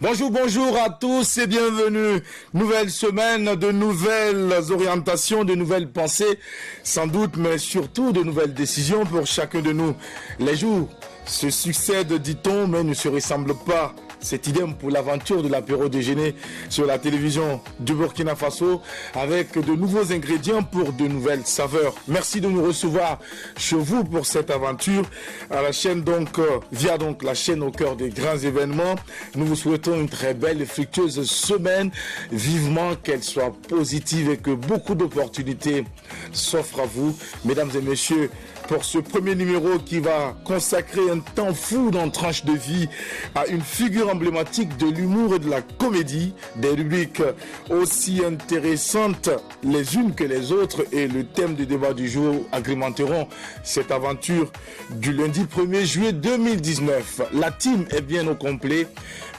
Bonjour, bonjour à tous et bienvenue. Nouvelle semaine, de nouvelles orientations, de nouvelles pensées, sans doute, mais surtout de nouvelles décisions pour chacun de nous. Les jours se succèdent, dit-on, mais ne se ressemblent pas. C'est idem pour l'aventure de l'apéro déjeuner sur la télévision du Burkina Faso avec de nouveaux ingrédients pour de nouvelles saveurs. Merci de nous recevoir chez vous pour cette aventure à la chaîne via la chaîne au cœur des grands événements. Nous vous souhaitons une très belle et fructueuse semaine. Vivement qu'elle soit positive et que beaucoup d'opportunités s'offrent à vous. Mesdames et messieurs, pour ce premier numéro qui va consacrer un temps fou dans tranche de vie à une figure emblématique de l'humour et de la comédie, des rubriques aussi intéressantes les unes que les autres et le thème du débat du jour agrémenteront cette aventure du lundi 1er juillet 2019. La team est bien au complet,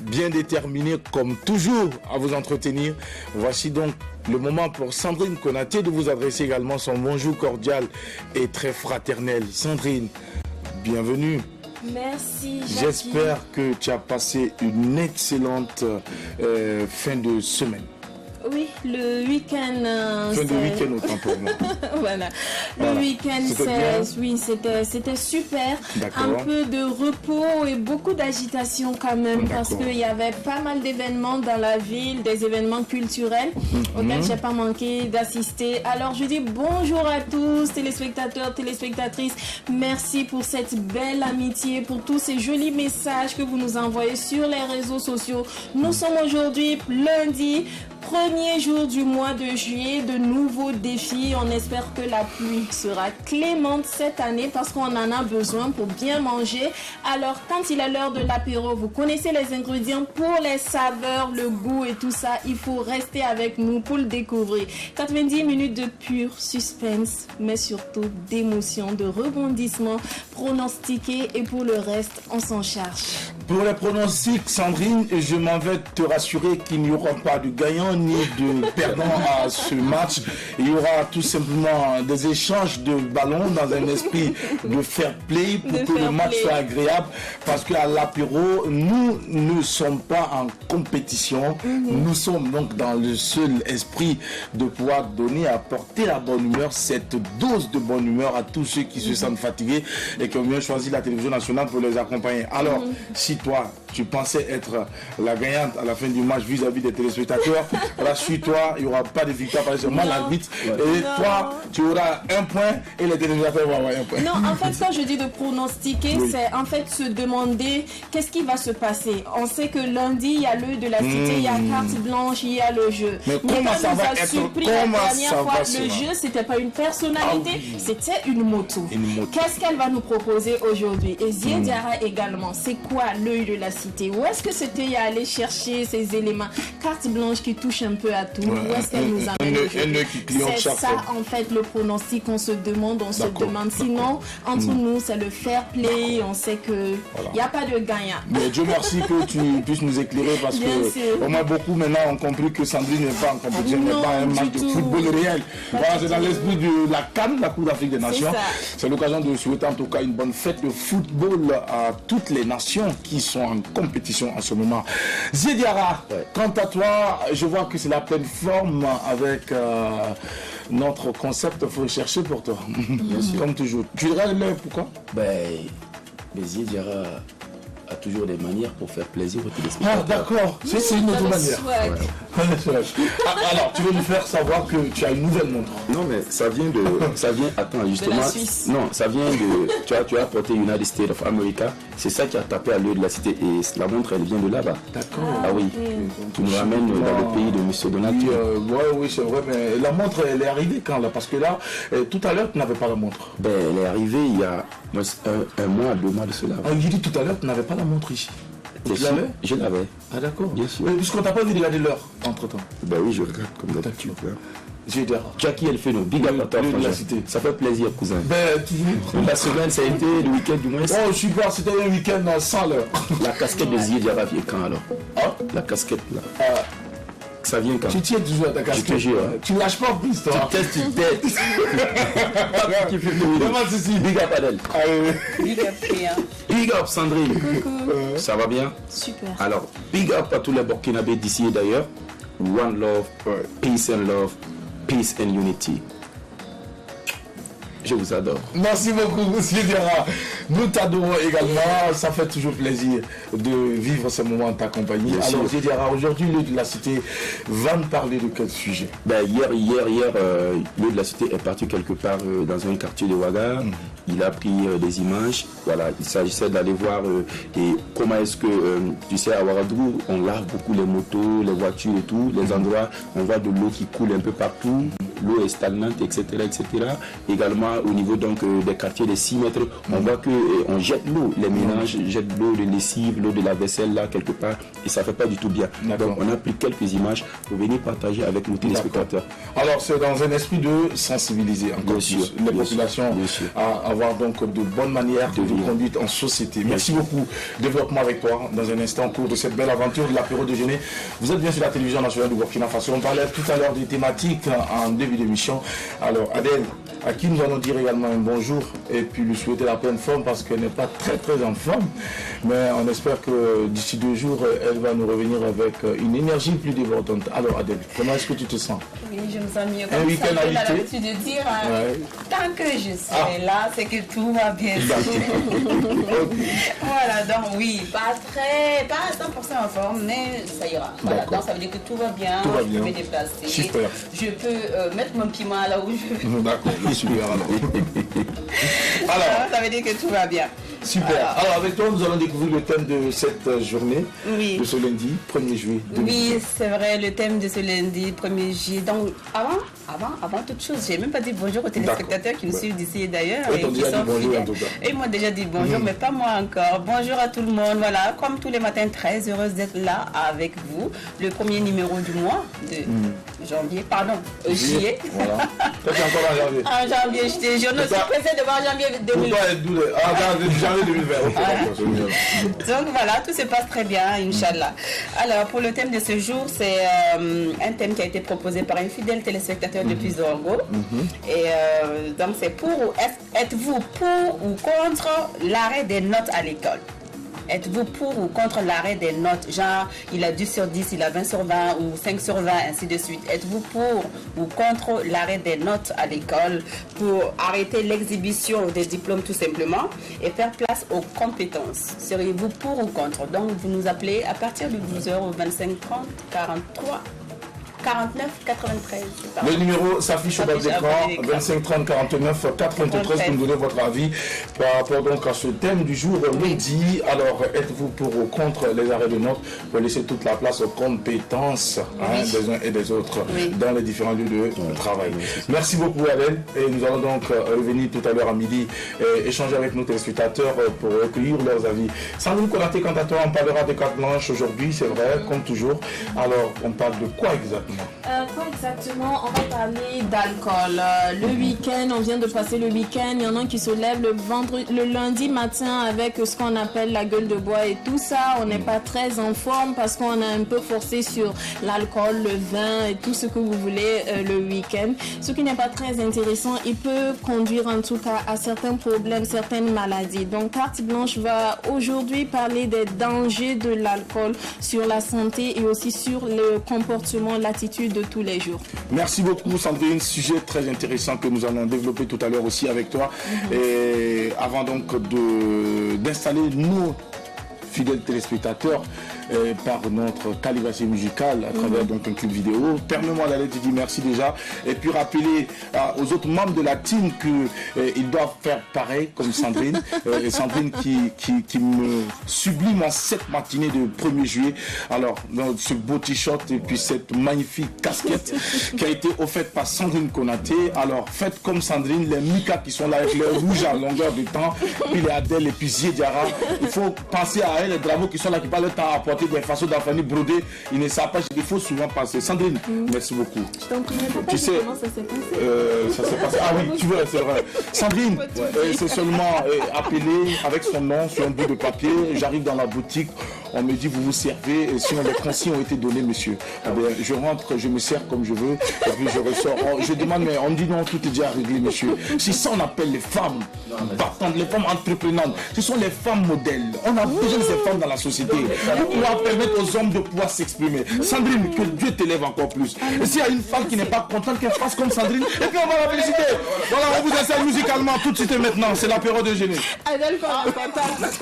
bien déterminée comme toujours à vous entretenir. Voici donc le moment pour Sandrine Konaté de vous adresser également son bonjour cordial et très fraternel. Sandrine, bienvenue. Merci. J'espère que tu as passé une excellente fin de semaine. Oui, le week-end. Fin de week-end autant pour moi. Voilà. Le week-end, c'était super. Un peu de repos et beaucoup d'agitation quand même parce qu'il y avait pas mal d'événements dans la ville, des événements culturels auxquels j'ai pas manqué d'assister. Alors je dis bonjour à tous, téléspectateurs, téléspectatrices. Merci pour cette belle amitié, pour tous ces jolis messages que vous nous envoyez sur les réseaux sociaux. Nous sommes aujourd'hui lundi. Premier jour du mois de juillet, de nouveaux défis. On espère que la pluie sera clémente cette année parce qu'on en a besoin pour bien manger. Alors, quand il est l'heure de l'apéro, vous connaissez les ingrédients pour les saveurs, le goût et tout ça. Il faut rester avec nous pour le découvrir. 90 minutes de pur suspense, mais surtout d'émotion, de rebondissement pronostiqué et pour le reste, on s'en charge. Pour les pronostics, Sandrine, je m'en vais te rassurer qu'il n'y aura pas de gagnant ni de perdant à ce match. Il y aura tout simplement des échanges de ballons dans un esprit de fair play pour que le match soit agréable. Parce qu'à l'apéro, nous ne sommes pas en compétition. Nous sommes donc dans le seul esprit de pouvoir donner, apporter la bonne humeur, cette dose de bonne humeur à tous ceux qui se sentent fatigués et qui ont bien choisi la télévision nationale pour les accompagner. Alors, si toi, tu pensais être la gagnante à la fin du match vis-à-vis des téléspectateurs, rassure-toi, il n'y aura pas de victoire parce que moi l'arbitre. Et toi, tu auras un point et les téléspectateurs vont avoir un point. Non, en fait, quand je dis de pronostiquer, c'est en fait se demander qu'est-ce qui va se passer. On sait que lundi, il y a l'œil de la cité, il y a carte blanche, il y a le jeu. Mais comment ça va être? Surpris la dernière fois, le jeu, c'était pas une personnalité, c'était une moto. Qu'est-ce qu'elle va nous proposer aujourd'hui? Et Zié Diarra également, c'est quoi l'œil de la cité? Où est-ce que c'était à aller chercher ces éléments? Carte blanche qui touche un peu à tout. Où est-ce qu'elle nous amène aujourd'hui? C'est ça en fait le pronostic qu'on se demande, Sinon, entre nous, c'est le fair play. On sait que il n'y a pas de gagnant. Mais Dieu merci que tu puisses nous éclairer parce que au moins beaucoup maintenant ont compris que Sandrine n'est pas en compétition, n'est pas un match de football réel. Voilà, c'est dans l'esprit de la CAN, la Coupe d'Afrique des Nations. C'est l'occasion de souhaiter en tout cas une bonne fête de football à toutes les nations qui sont en compétition en ce moment. Zié Diarra, quant à toi, je vois que c'est la pleine forme avec notre concept, il faut chercher pour toi. Bien sûr. Comme toujours. Tu dirais pourquoi? Zié Diarra a toujours des manières pour faire plaisir aux téléspectateurs. Ah d'accord, c'est une autre manière. Alors, tu veux nous faire savoir que tu as une nouvelle montre? Non, mais ça vient, attends, justement. De la Suisse. Non, ça vient de. Tu as apporté United States of America. C'est ça qui a tapé à l'œil de la cité. Et la montre, elle vient de là-bas. D'accord. Ah oui. Tu nous ramènes dans le pays de M. Donato. Oui, c'est vrai, mais la montre, elle est arrivée quand là? Parce que là, tout à l'heure, tu n'avais pas la montre. Elle est arrivée il y a un mois, 2 mois de cela. J'ai dit tout à l'heure, tu n'avais pas la montre ici. Je l'avais. Ah d'accord. Bien sûr. Puisqu'on t'a pas dit de regarder l'heure entre temps. Oui, je regarde comme d'habitude. Jackie elle fait nos big up à la cité. Ça fait plaisir, cousin. La semaine, ça a été le week-end du moins. Oh, je suis pas, c'était un week-end sans l'heure. La casquette de Zié Diarra vient quand alors? La casquette là. ça vient quand. Tu tiens toujours à ta casquette. Je te jure. Tu ne lâches pas en prise, toi. Tu testes, tu testes. Big up Adèle. Big up, Priya. Big up Sandrine. Coucou. Ça va bien? Super. Alors, big up à tous les Burkinabés d'ici et d'ailleurs. One love, peace and love, peace and unity. Je vous adore. Merci beaucoup, monsieur Diarra. Nous t'adorons également. Ça fait toujours plaisir de vivre ce moment en ta compagnie. Bien Alors, sûr. monsieur Diarra, aujourd'hui, Lieu de la Cité va nous parler de quel sujet? Hier, Lieu de la Cité est parti quelque part dans un quartier de Ouaga. Il a pris des images. Voilà, il s'agissait d'aller voir et comment est-ce que, tu sais, à Ouagadougou, on lave beaucoup les motos, les voitures et tout. Les endroits, on voit de l'eau qui coule un peu partout. L'eau est stagnante, etc., etc. Également, au niveau donc des quartiers de 6 mètres, on voit que on jette l'eau. Les ménages jettent l'eau de lessive, l'eau de la vaisselle là quelque part, et ça fait pas du tout bien. Donc, on a pris quelques images pour venir partager avec nos téléspectateurs. Alors, c'est dans un esprit de sensibiliser encore plus les populations à avoir donc de bonnes manières de conduite en société. Merci beaucoup. Développement avec toi dans un instant au cours de cette belle aventure de l'apéro déjeuner. Vous êtes bien sur la télévision nationale du Burkina Faso. On parlait tout à l'heure des thématiques en début d'émission. Alors, Adèle, à qui nous allons dire également un bonjour et puis lui souhaiter la pleine forme parce qu'elle n'est pas très en forme. Mais on espère que d'ici 2 jours, elle va nous revenir avec une énergie plus débordante. Alors, Adèle, comment est-ce que tu te sens? Oui, je me sens mieux. Un week-end J'ai habité. l'habitude de dire, tant que je serai là, c'est que tout va bien. Voilà, donc oui, pas à 100% en forme, mais ça ira. Voilà, donc ça veut dire que tout va bien, Tout va je bien. peux me déplacer. Super. Je peux mettre mon piment là où je veux. D'accord, super. Alors, Ça veut dire que tout va bien. super. Alors, avec toi, nous allons découvrir le thème de cette journée, Oui. de ce lundi, 1er juillet 2020. Oui, c'est vrai, le thème de ce lundi, 1er juillet. Donc, avant toute chose, j'ai même pas dit bonjour aux téléspectateurs qui nous suivent d'ici et d'ailleurs. Eux Et t'ont qui déjà sont dit bonjour, fidèles. en tout cas. Et ils m'ont déjà dit bonjour, mais pas moi encore. Bonjour à tout le monde. Voilà, comme tous les matins, très heureuse d'être là avec vous. Le premier numéro du mois de janvier, juillet. Voilà. Toi, tu es encore en janvier. En janvier, je te jure, je suis pressée de voir janvier Pour 2020. toi, elle est janvier 2020. Ok, d'accord, c'est mieux. Donc voilà, tout se passe très bien, Inch'Allah. Alors, pour le thème de ce jour, c'est un thème qui a été proposé par un fidèle téléspectateur depuis Zorgo. Et donc, c'est êtes-vous pour ou contre l'arrêt des notes à l'école? Êtes-vous pour ou contre l'arrêt des notes? Genre, il a 10 sur 10, il a 20 sur 20 ou 5 sur 20, ainsi de suite. Êtes-vous pour ou contre l'arrêt des notes à l'école pour arrêter l'exhibition des diplômes tout simplement et faire place aux compétences? Seriez-vous pour ou contre? Donc, vous nous appelez à partir de 12h au 25 30 43 49 93. Le numéro s'affiche au bas de l'écran, 25 30 49 93, pour nous donner votre avis par rapport donc à ce thème du jour lundi. Alors, êtes-vous pour ou contre les arrêts de notes pour laisser toute la place aux compétences des uns et des autres dans les différents lieux de travail? Merci beaucoup, Adèle. Et nous allons donc revenir tout à l'heure à midi et échanger avec nos téléspectateurs pour recueillir leurs avis. Sandrine Konaté, quant à toi, on parlera des cartes blanches aujourd'hui, c'est vrai, comme toujours. Alors, on parle de quoi exactement? Quoi exactement? On va parler d'alcool. Le week-end, on vient de passer le week-end. Il y en a qui se lèvent le lundi matin avec ce qu'on appelle la gueule de bois et tout ça. On n'est pas très en forme parce qu'on a un peu forcé sur l'alcool, le vin et tout ce que vous voulez le week-end. Ce qui n'est pas très intéressant, il peut conduire en tout cas à certains problèmes, certaines maladies. Donc, Carte Blanche va aujourd'hui parler des dangers de l'alcool sur la santé et aussi sur le comportement, l'attitude de tous les jours. Merci beaucoup, Sandrine. Sujet très intéressant que nous allons développer tout à l'heure aussi avec toi. Et avant donc d'installer nos fidèles téléspectateurs par notre calibration musicale à travers donc un clip vidéo. Permets-moi d'aller te dire merci déjà et puis rappeler aux autres membres de la team qu'ils doivent faire pareil comme Sandrine. Et Sandrine qui me sublime en cette matinée de 1er juillet. Alors, dans ce beau t-shirt et puis cette magnifique casquette qui a été offerte par Sandrine Konaté. Alors, faites comme Sandrine, les Mika qui sont là avec les rouges à longueur de temps, puis les Adèle et puis Diarra. Il faut penser à elle, les drapeaux qui sont là, qui parlent le temps à apporter des façons d'enfants brodés. Ils ne savent pas, il faut souvent passer. Sandrine, merci beaucoup. Je t'en prie, tu sais, comment ça s'est passé? ça s'est passé. Ah oui, tu vois, c'est vrai. Sandrine, c'est seulement appelé avec son nom sur un bout de papier. J'arrive dans la boutique, On me dit, vous vous servez, et sinon les consignes ont été données, monsieur. Eh bien, je rentre, je me sers comme je veux, et puis je ressors. Je demande, mais on me dit non, tout est déjà réglé, monsieur. C'est ça on appelle les femmes battantes, les femmes entreprenantes. Ce sont les femmes modèles. On a besoin de ces femmes dans la société pour pouvoir permettre aux hommes de pouvoir s'exprimer. Sandrine, que Dieu t'élève encore plus. Et s'il y a une femme qui n'est pas contente, qu'elle fasse comme Sandrine, et puis on va la féliciter. Voilà, on vous essaie musicalement tout de suite et maintenant. C'est la période de génie. Adèle, pas contente.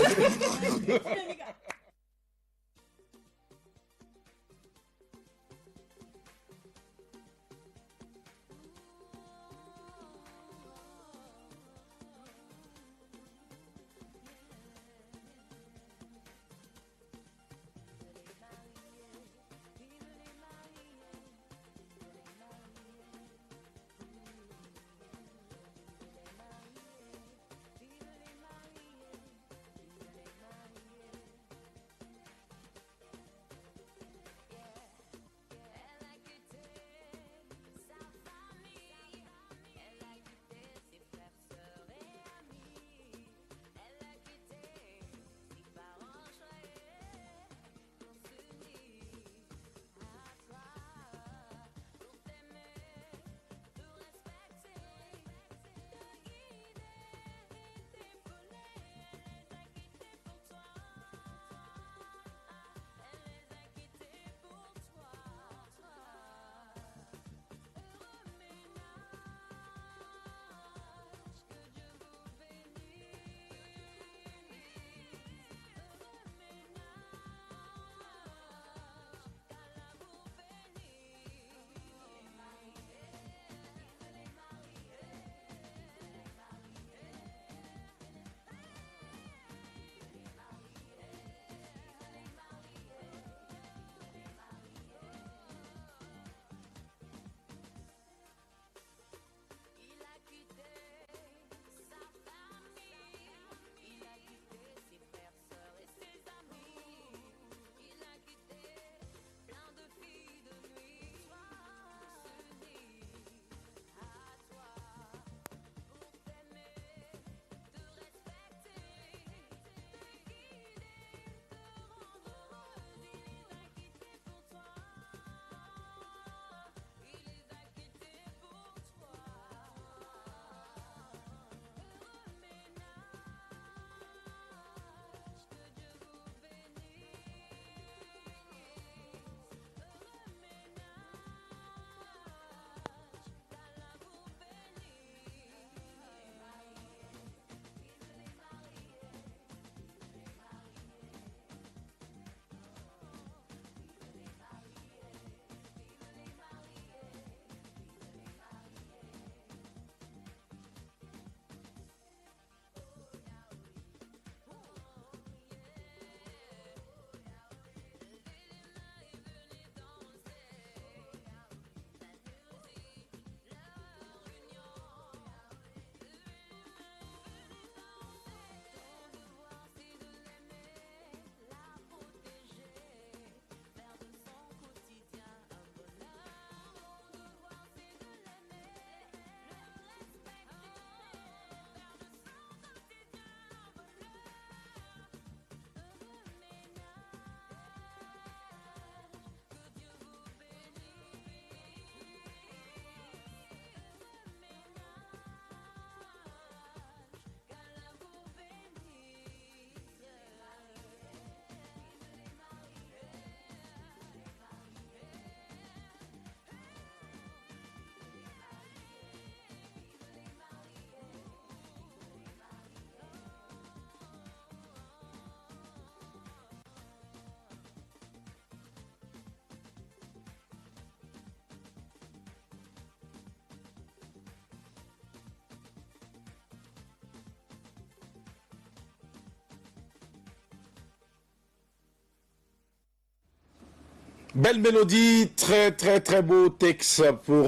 Belle mélodie, très beau texte pour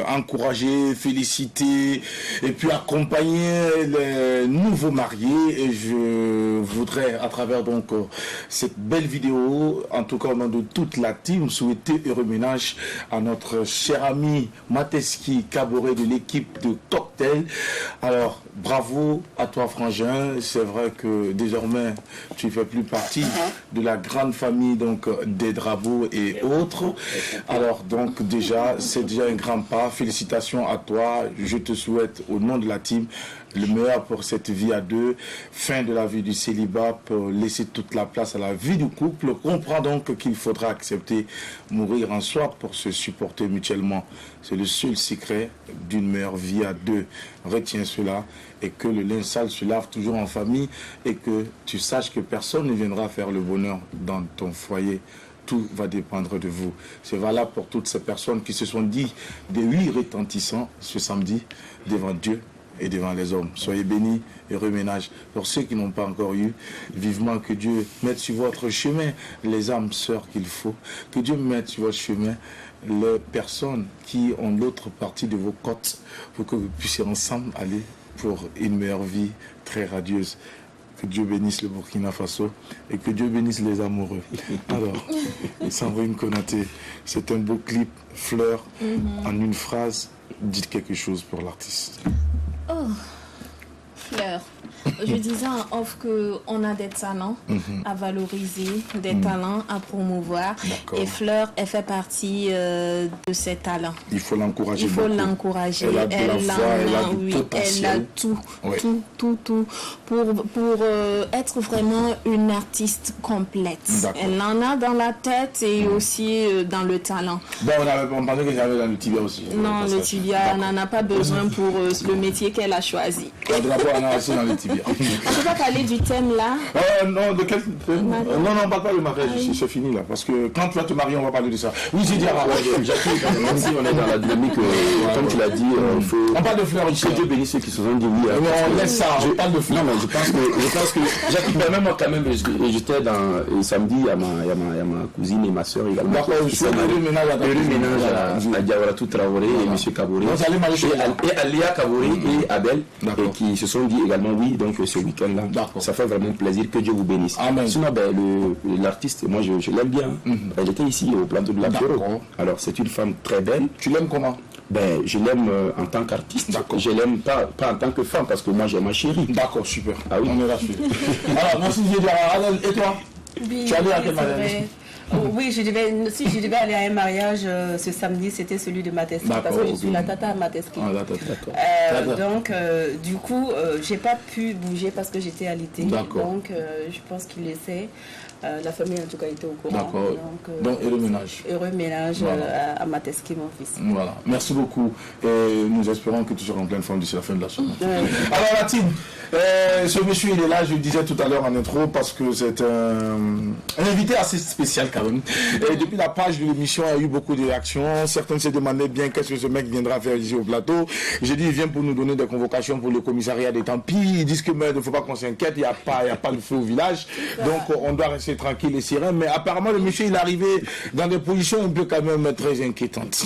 encourager, féliciter et puis accompagner les nouveaux mariés. Et je voudrais à travers donc cette belle vidéo, en tout cas au nom de toute la team, souhaiter heureux ménage à notre cher ami Mateski Kaboré de l'équipe de Cocktail. Alors bravo à toi, Frangin. C'est vrai que désormais, tu ne fais plus partie de la grande famille donc, des Dravo et autres. Alors, donc, déjà, c'est déjà un grand pas. Félicitations à toi. Je te souhaite, au nom de la team, le meilleur pour cette vie à deux. Fin de la vie du célibat pour laisser toute la place à la vie du couple. Comprends donc qu'il faudra accepter mourir en soi pour se supporter mutuellement. C'est le seul secret d'une meilleure vie à deux. Retiens cela et que le linge sale se lave toujours en famille et que tu saches que personne ne viendra faire le bonheur dans ton foyer. Tout va dépendre de vous. C'est valable pour toutes ces personnes qui se sont dit des oui retentissants ce samedi devant Dieu et devant les hommes. Soyez bénis et reménage. Pour ceux qui n'ont pas encore eu, vivement que Dieu mette sur votre chemin les âmes sœurs qu'il faut. Que Dieu mette sur votre chemin les personnes qui ont l'autre partie de vos côtes pour que vous puissiez ensemble aller pour une meilleure vie très radieuse. Que Dieu bénisse le Burkina Faso et que Dieu bénisse les amoureux. Alors, Sandrine Konaté, c'est un beau clip, Fleur, en une phrase, dites quelque chose pour l'artiste. Oh, Fleur. Je disais en off qu'on a des talents à valoriser, des talents à promouvoir. Et Fleur, elle fait partie de ces talents. Il faut l'encourager. Il faut l'encourager. Elle a de la foi, elle a du potentiel. Elle a tout, tout pour être vraiment une artiste complète. Elle en a dans la tête et aussi dans le talent. Bon, on pensait que j'avais dans le tibia aussi. Non, le tibia, on n'en a pas besoin pour le métier qu'elle a choisi. On a aussi dans le tibia. On ne peut pas parler du thème là. Non, de quel thème? Non, on ne parle pas de mariage ici, c'est fini là. Parce que quand tu vas te marier, on va parler de ça. Oui, j'ai dit à même si on est dans la dynamique, comme tu l'as dit, il faut. On parle de fleurs ici. Que Dieu bénisse ceux qui se sont dit oui. On laisse ça, je parle de fleurs. Non, mais je pense que Jacques, même moi quand même, j'étais dans samedi, il y a ma cousine et ma soeur également. D'accord, je suis heureux ménage à Diawaratou Traoré et M. Kaboré. Et Alia Kaboré et Abel, qui se sont dit également oui, donc ce week-end-là. Ça fait vraiment plaisir, que Dieu vous bénisse. Amen. Sinon, l'artiste, moi je l'aime bien. Elle était ici au plateau de la Bureau. Alors c'est une femme très belle. Tu l'aimes comment? Je l'aime en tant qu'artiste. Je l'aime pas en tant que femme parce que moi j'ai ma chérie. D'accord, super. Ah oui. On est rassurés. Alors, merci Dieu. Et toi? Oui, tu allais à quel mariage? Oui, si je devais aller à un mariage ce samedi, c'était celui de Mateski, parce que je suis la tata à Mateski. Donc, du coup, j'ai pas pu bouger parce que j'étais alitée. Donc, je pense qu'il essaie. La famille, en tout cas, était au courant. D'accord. Donc, heureux ménage. Heureux ménage à Mateski, mon fils. Voilà. Merci beaucoup. Et nous espérons que tu seras en pleine forme d'ici la fin de la semaine. Alors, la team, ce monsieur, il est là, je le disais tout à l'heure en intro, parce que c'est un invité assez spécial quand même. Et depuis la page de l'émission, il y a eu beaucoup de réactions. Certains se demandaient bien qu'est-ce que ce mec viendra faire ici au plateau. J'ai dit, il vient pour nous donner des convocations pour le commissariat des Tempi. Ils disent que il ne faut pas qu'on s'inquiète, il n'y a pas de feu au village. Donc, on doit rester tranquille et serein. Mais apparemment, le monsieur, il est arrivé dans des positions un peu quand même très inquiétantes.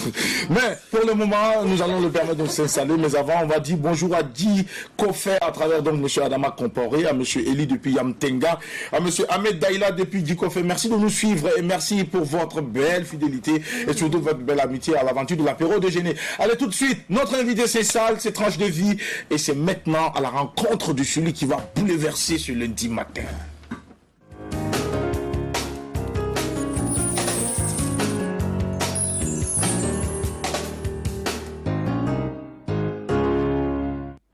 Mais pour le moment, nous allons le permettre de s'installer. Mais avant, on va dire bonjour à Di Kofé à travers donc M. Adama Comporé, à M. Eli depuis Yamtenga, à M. Ahmed Daïla depuis Di Kofé. Merci de nous suivre et merci pour votre belle fidélité et surtout votre belle amitié à l'aventure de l'apéro déjeuner. Allez tout de suite, notre invité c'est Sal, c'est Tranche de vie et c'est maintenant à la rencontre de celui qui va bouleverser ce lundi matin.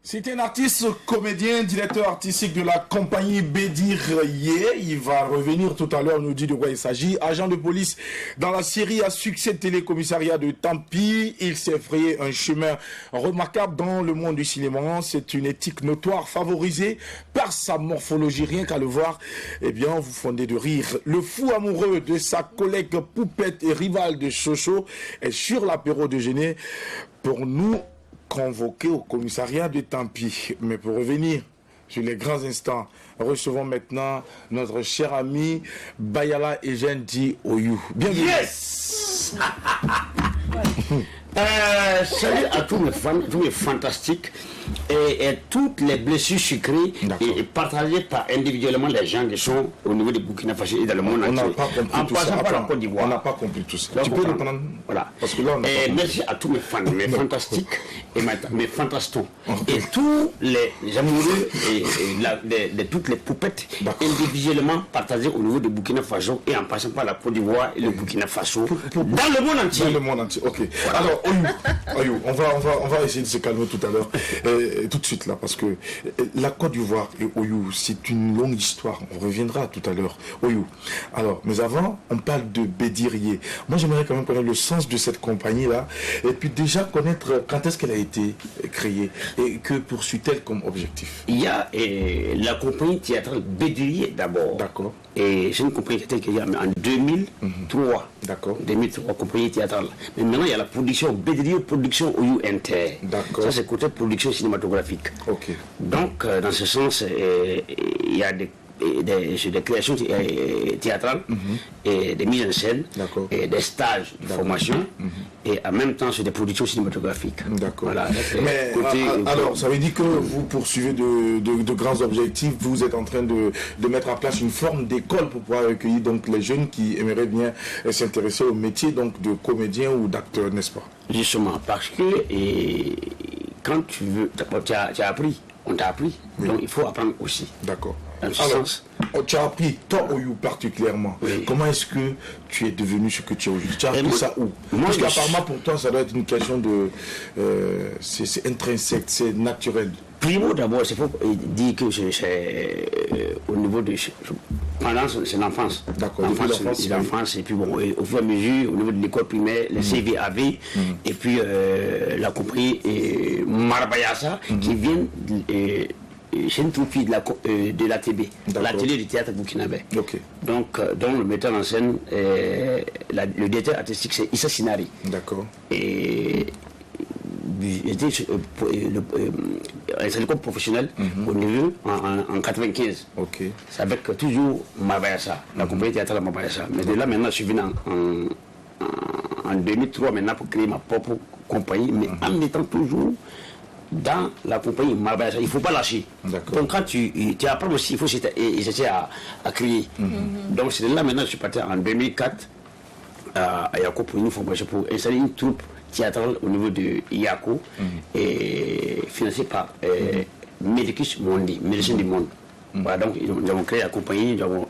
C'est un artiste, comédien, directeur artistique de la compagnie Bédir Yé. Il va revenir tout à l'heure, nous dit de quoi il s'agit. Agent de police dans la série à succès télécommissariat de Tempi. Il s'est frayé un chemin remarquable dans le monde du cinéma. C'est une éthique notoire favorisée par sa morphologie. Rien qu'à le voir, eh bien, vous fondez de rire. Le fou amoureux de sa collègue poupette et rival de Chocho est sur l'apéro déjeuner pour nous convoqué au commissariat de Tempi. Mais pour revenir sur les grands instants, recevons maintenant notre cher ami Bayala Ejendi Oyou. Bienvenue. Yes. Salut à tous mes fans, tous mes fantastiques et toutes les blessures sucrées et partagées par individuellement les gens qui sont au niveau de Burkina Faso et dans le monde entier. En passant par la Côte d'Ivoire. On n'a pas compris tout ça. Tu peux le prendre. Voilà. Parce que là, merci à tous mes fans, mes fantastiques et mes fantastons. Et tous les amoureux de toutes les poupettes individuellement partagées au niveau de Burkina Faso et en passant par la Côte d'Ivoire et le Burkina Faso dans le monde entier. Dans le monde entier, ok. Voilà. Alors, Oyou, on va essayer de se calmer tout à l'heure, tout de suite là, parce que la Côte d'Ivoire et Oyou, c'est une longue histoire. On reviendra tout à l'heure. Oyou. Alors, mais avant, on parle de Bédirier. Moi, j'aimerais quand même connaître le sens de cette compagnie-là, et puis déjà connaître quand est-ce qu'elle a été créée et que poursuit-elle comme objectif. Il y a la compagnie théâtrale Bédirier d'abord. D'accord. Et c'est une compagnie qui a été créée en 2003. D'accord. 2003, compagnie théâtrale. Mais maintenant, il y a la production Bédirier Production Oyou Inter. D'accord. Ça, c'est côté production cinématographique. Ok. Donc, dans ce sens, il y a des créations théâtrales et des mises en scène et des stages de formation et en même temps sur des productions cinématographiques. D'accord. Voilà, mais alors ça veut dire que vous poursuivez de grands objectifs, vous êtes en train de mettre en place une forme d'école pour pouvoir accueillir donc les jeunes qui aimeraient bien s'intéresser au métier donc de comédien ou d'acteur, n'est-ce pas? Justement, parce que quand tu veux, tu as appris, on t'a appris, donc il faut apprendre aussi. D'accord. Alors, tu as appris, toi, Oyou particulièrement, comment est-ce que tu es devenu ce que tu es aujourd'hui? Tu as appris ça où? Parce qu'apparemment pour toi, ça doit être une question de... c'est intrinsèque, c'est naturel. Primo, d'abord, il faut dire que c'est au niveau de... Pendant c'est l'enfance. D'accord. L'enfance, et puis bon, au fur et à mesure, au niveau de l'école primaire, le CVAV, et puis la compagnie Marabayasa, qui vient... chez une troupe de l'ATB, l'atelier du théâtre burkinabé. Okay. Donc, dont le metteur en scène, le directeur artistique, c'est Issa Sinari. D'accord. Et j'étais un syndicat professionnel au niveau en 95. Ok. C'est avec toujours Mabayasa, la compagnie théâtrale Mabayasa. Mais de là maintenant, je suis venu en 2003 maintenant pour créer ma propre compagnie, mais en étant toujours dans la compagnie Mabayasa. Il ne faut pas lâcher. Donc quand tu apprends aussi, il faut essayer à créer. Donc c'est de là maintenant que je suis parti en 2004 à Yako pour une formation pour installer une troupe théâtrale au niveau de Yako et financée par Medicus Mondi, Médecins du Monde. Voilà, donc nous avons créé la compagnie, nous avons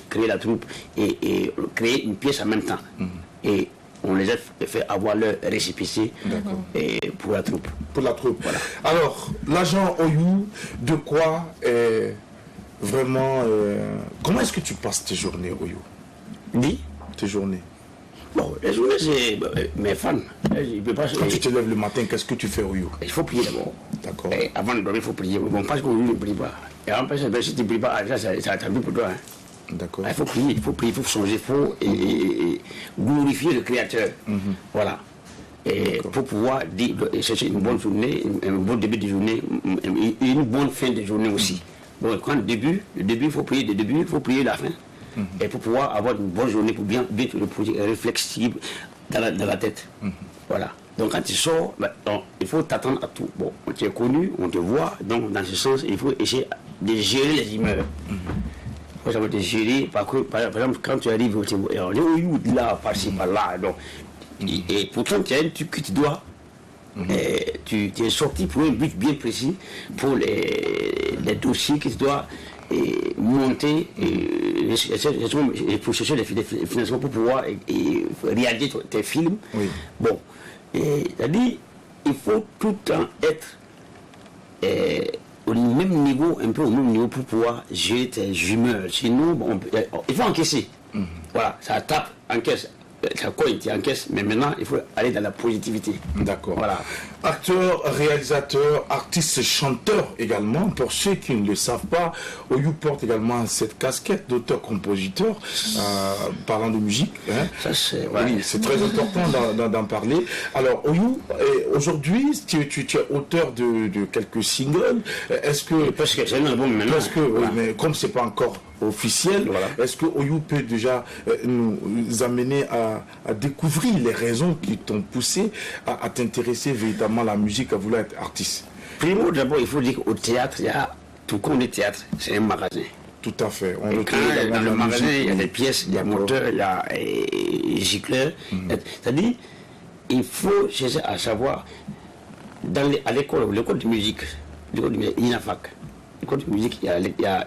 créé la troupe et créé une pièce en même temps. Et on les a fait avoir leur récépissé pour la troupe. Pour la troupe. Voilà. Alors, l'agent Oyou, de quoi vraiment... comment est-ce que tu passes tes journées, Oyou? Dis. Tes journées. Bon, les journées, c'est mes fans. Quand tu te lèves le matin, qu'est-ce que tu fais, Oyou? Il faut prier d'abord. D'accord. Avant de dormir, il faut prier. Bon, parce qu'Oyou ne prie pas. Et en plus, si tu ne pries pas, ça a pour toi. D'accord. Il faut prier, il faut changer, il faut glorifier le Créateur. Voilà. Et pour pouvoir chercher une bonne journée, un bon début de journée, une bonne fin de journée aussi. Donc, quand le début, il faut prier le début, il faut prier la fin. Et pour pouvoir avoir une bonne journée, pour bien te reposer, réflexible dans la tête. Voilà. Donc quand tu sors, il faut t'attendre à tout. Bon, on t'est connu, on te voit, donc dans ce sens, il faut essayer de gérer les humeurs. Il faut te gérer, par exemple, quand tu arrives au Théo, on dit oui, là, par-ci, par-là. Donc, et pourtant, tu as un truc que tu dois. Tu es sorti pour un but bien précis, pour les dossiers que tu dois monter, et pour chercher les financements pour pouvoir réaliser tes films. Bon, c'est-à-dire, il faut tout le temps être au même niveau, un peu au même niveau pour pouvoir gérer tes humeurs. Sinon, il faut encaisser. Voilà, ça tape, encaisse. Ça cogne, tu encaisses, mais maintenant il faut aller dans la positivité. D'accord. Voilà. Acteur, réalisateur, artiste, chanteur également. Pour ceux qui ne le savent pas, Oyou porte également cette casquette d'auteur-compositeur, parlant de musique. Hein. Ça, c'est oui, c'est très important d'en parler. Alors, Oyou, aujourd'hui, tu es auteur de quelques singles. Est-ce que... Parce que c'est un album maintenant. Parce que, oui, mais comme c'est pas encore officiel, est-ce que Oyou peut déjà nous amener à à découvrir les raisons qui t'ont poussé à t'intéresser véritablement à la musique, à vouloir être artiste? Primo, d'abord, il faut dire qu'au théâtre, il y a, tout comme le théâtre, c'est un magasin. Tout à fait. On Et quand, dans le magasin, il y a des pièces, il y a moteur, il y a gicleur. C'est-à-dire, il faut chercher à savoir, à l'école de musique, l'INAFAC, l'école de musique, il y a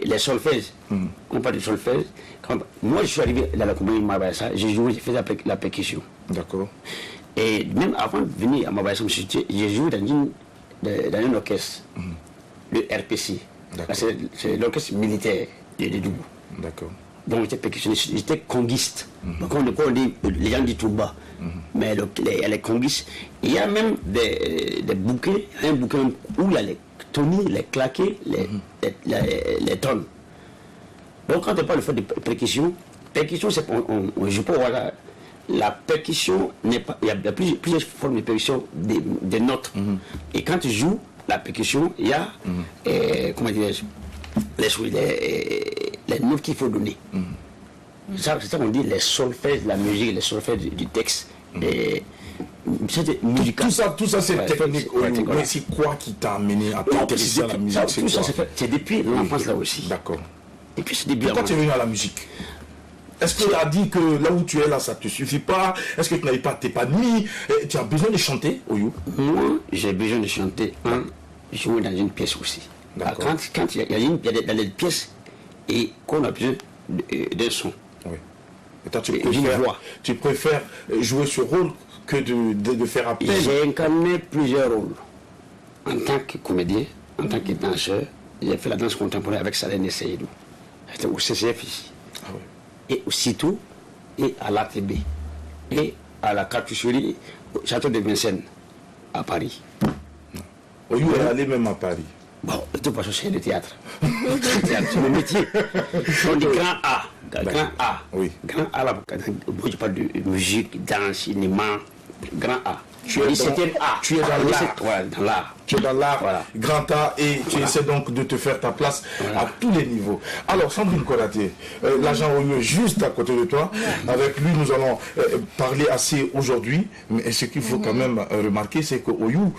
les solfèges. On parle de solfège. Moi, je suis arrivé dans la compagnie Mabaïssa, j'ai fait la percussion. D'accord. Et même avant de venir à Mabaïssa, j'ai joué dans un orchestre, le RPC. C'est l'orchestre militaire de Dougou. D'accord. Donc j'étais percussionniste, j'étais conguiste. Donc on dit, les gens disent tout bas. Mais les conguistes, il y a même des bouquets, un bouquet où il y a les tonniers, les claquets, les tonnes. Donc quand on parle de percussion, c'est on ne joue pas voilà. La percussion n'est pas. Il y a plusieurs formes de percussion des notes. Et quand tu joues la percussion, il y a comment dirais-je, les notes qu'il faut donner. C'est ça qu'on dit les solfèges de la musique, les solfèges du texte. C'est musical. Tout ça c'est technique. Mais c'est quoi qui t'a amené à t'intéresser à la musique? Tout ça c'est depuis l'enfance là aussi. D'accord. Et puis c'est depuis. Pourquoi tu es venu à la musique? Est-ce que tu as dit que là où tu es là, ça ne te suffit pas? Est-ce que tu n'avais pas t'épanouir? Tu as besoin de chanter, Oyou? Moi, j'ai besoin de chanter jouer dans une pièce aussi. Quand il y a des pièces et qu'on a besoin d'un son. Oui. Et toi, tu préfères jouer ce rôle que de faire appel? J'ai incarné plusieurs rôles. En tant que comédien, en tant que danseur, j'ai fait la danse contemporaine avec Salène Seydou. J'étais au CCF ici. Ah oui. Et aussitôt, et à l'ATB, et à la cartoucherie, au château de Vincennes, à Paris. Oyou est allé même à Paris. Bon, de toute façon, c'est le théâtre. C'est mon métier. On dit grand A. Grand A. Oui. Grand A, là, je parle de musique, danse, cinéma, grand A. Tu es dans l'art. Ouais, dans l'art. Tu es dans l'art, voilà. Grand A, et tu essaies donc de te faire ta place à tous les niveaux. Alors, Sandrine Konaté, l'agent Oyou est juste à côté de toi. Avec lui, nous allons parler assez aujourd'hui. Mais ce qu'il faut quand même remarquer, c'est que Oyou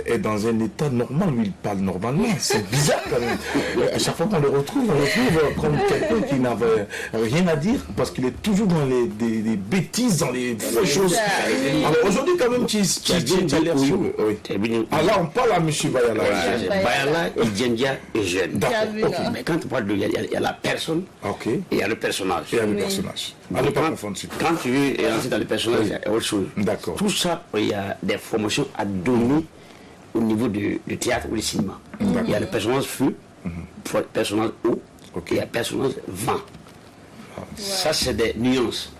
est dans un état normal. Lui, il parle normalement. C'est bizarre quand même. À chaque fois qu'on le retrouve, on le retrouve comme quelqu'un qui n'avait rien à dire parce qu'il est toujours dans des bêtises, dans les fausses choses. Alors, aujourd'hui, quand même, tu as l'air sur... Alors, on parle à M. Bayala. Bayala, Idjendia est jeune. D'accord. Mais quand on parle il y a la personne et il y a le personnage. Il y a le personnage. Quand tu veux rentrer dans le personnage, il y a autre chose. D'accord. Tout ça, il y a des formations à donner au niveau du théâtre ou du cinéma. Il y a le personnage feu, le personnage eau, et il y a le personnage vent. Ça, c'est des nuances.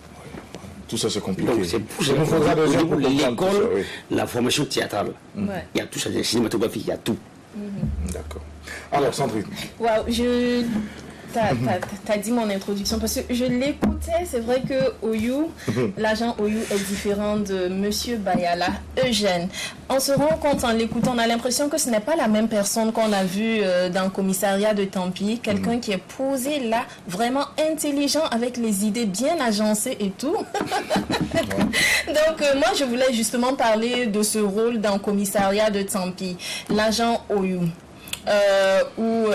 Tout ça, c'est compliqué. Donc, c'est pour ça que l'école, la formation théâtrale, il y a tout ça, les cinématographies, il y a tout. D'accord. Alors, Sandrine. Waouh, t'as dit mon introduction parce que je l'écoutais. C'est vrai que Oyou, l'agent Oyou est différent de Monsieur Bayala, Eugène. On se rend compte en l'écoutant, on a l'impression que ce n'est pas la même personne qu'on a vu dans le commissariat de Tempi. Quelqu'un qui est posé là, vraiment intelligent, avec les idées bien agencées et tout. Donc moi, je voulais justement parler de ce rôle dans le commissariat de Tempi, l'agent Oyou. Où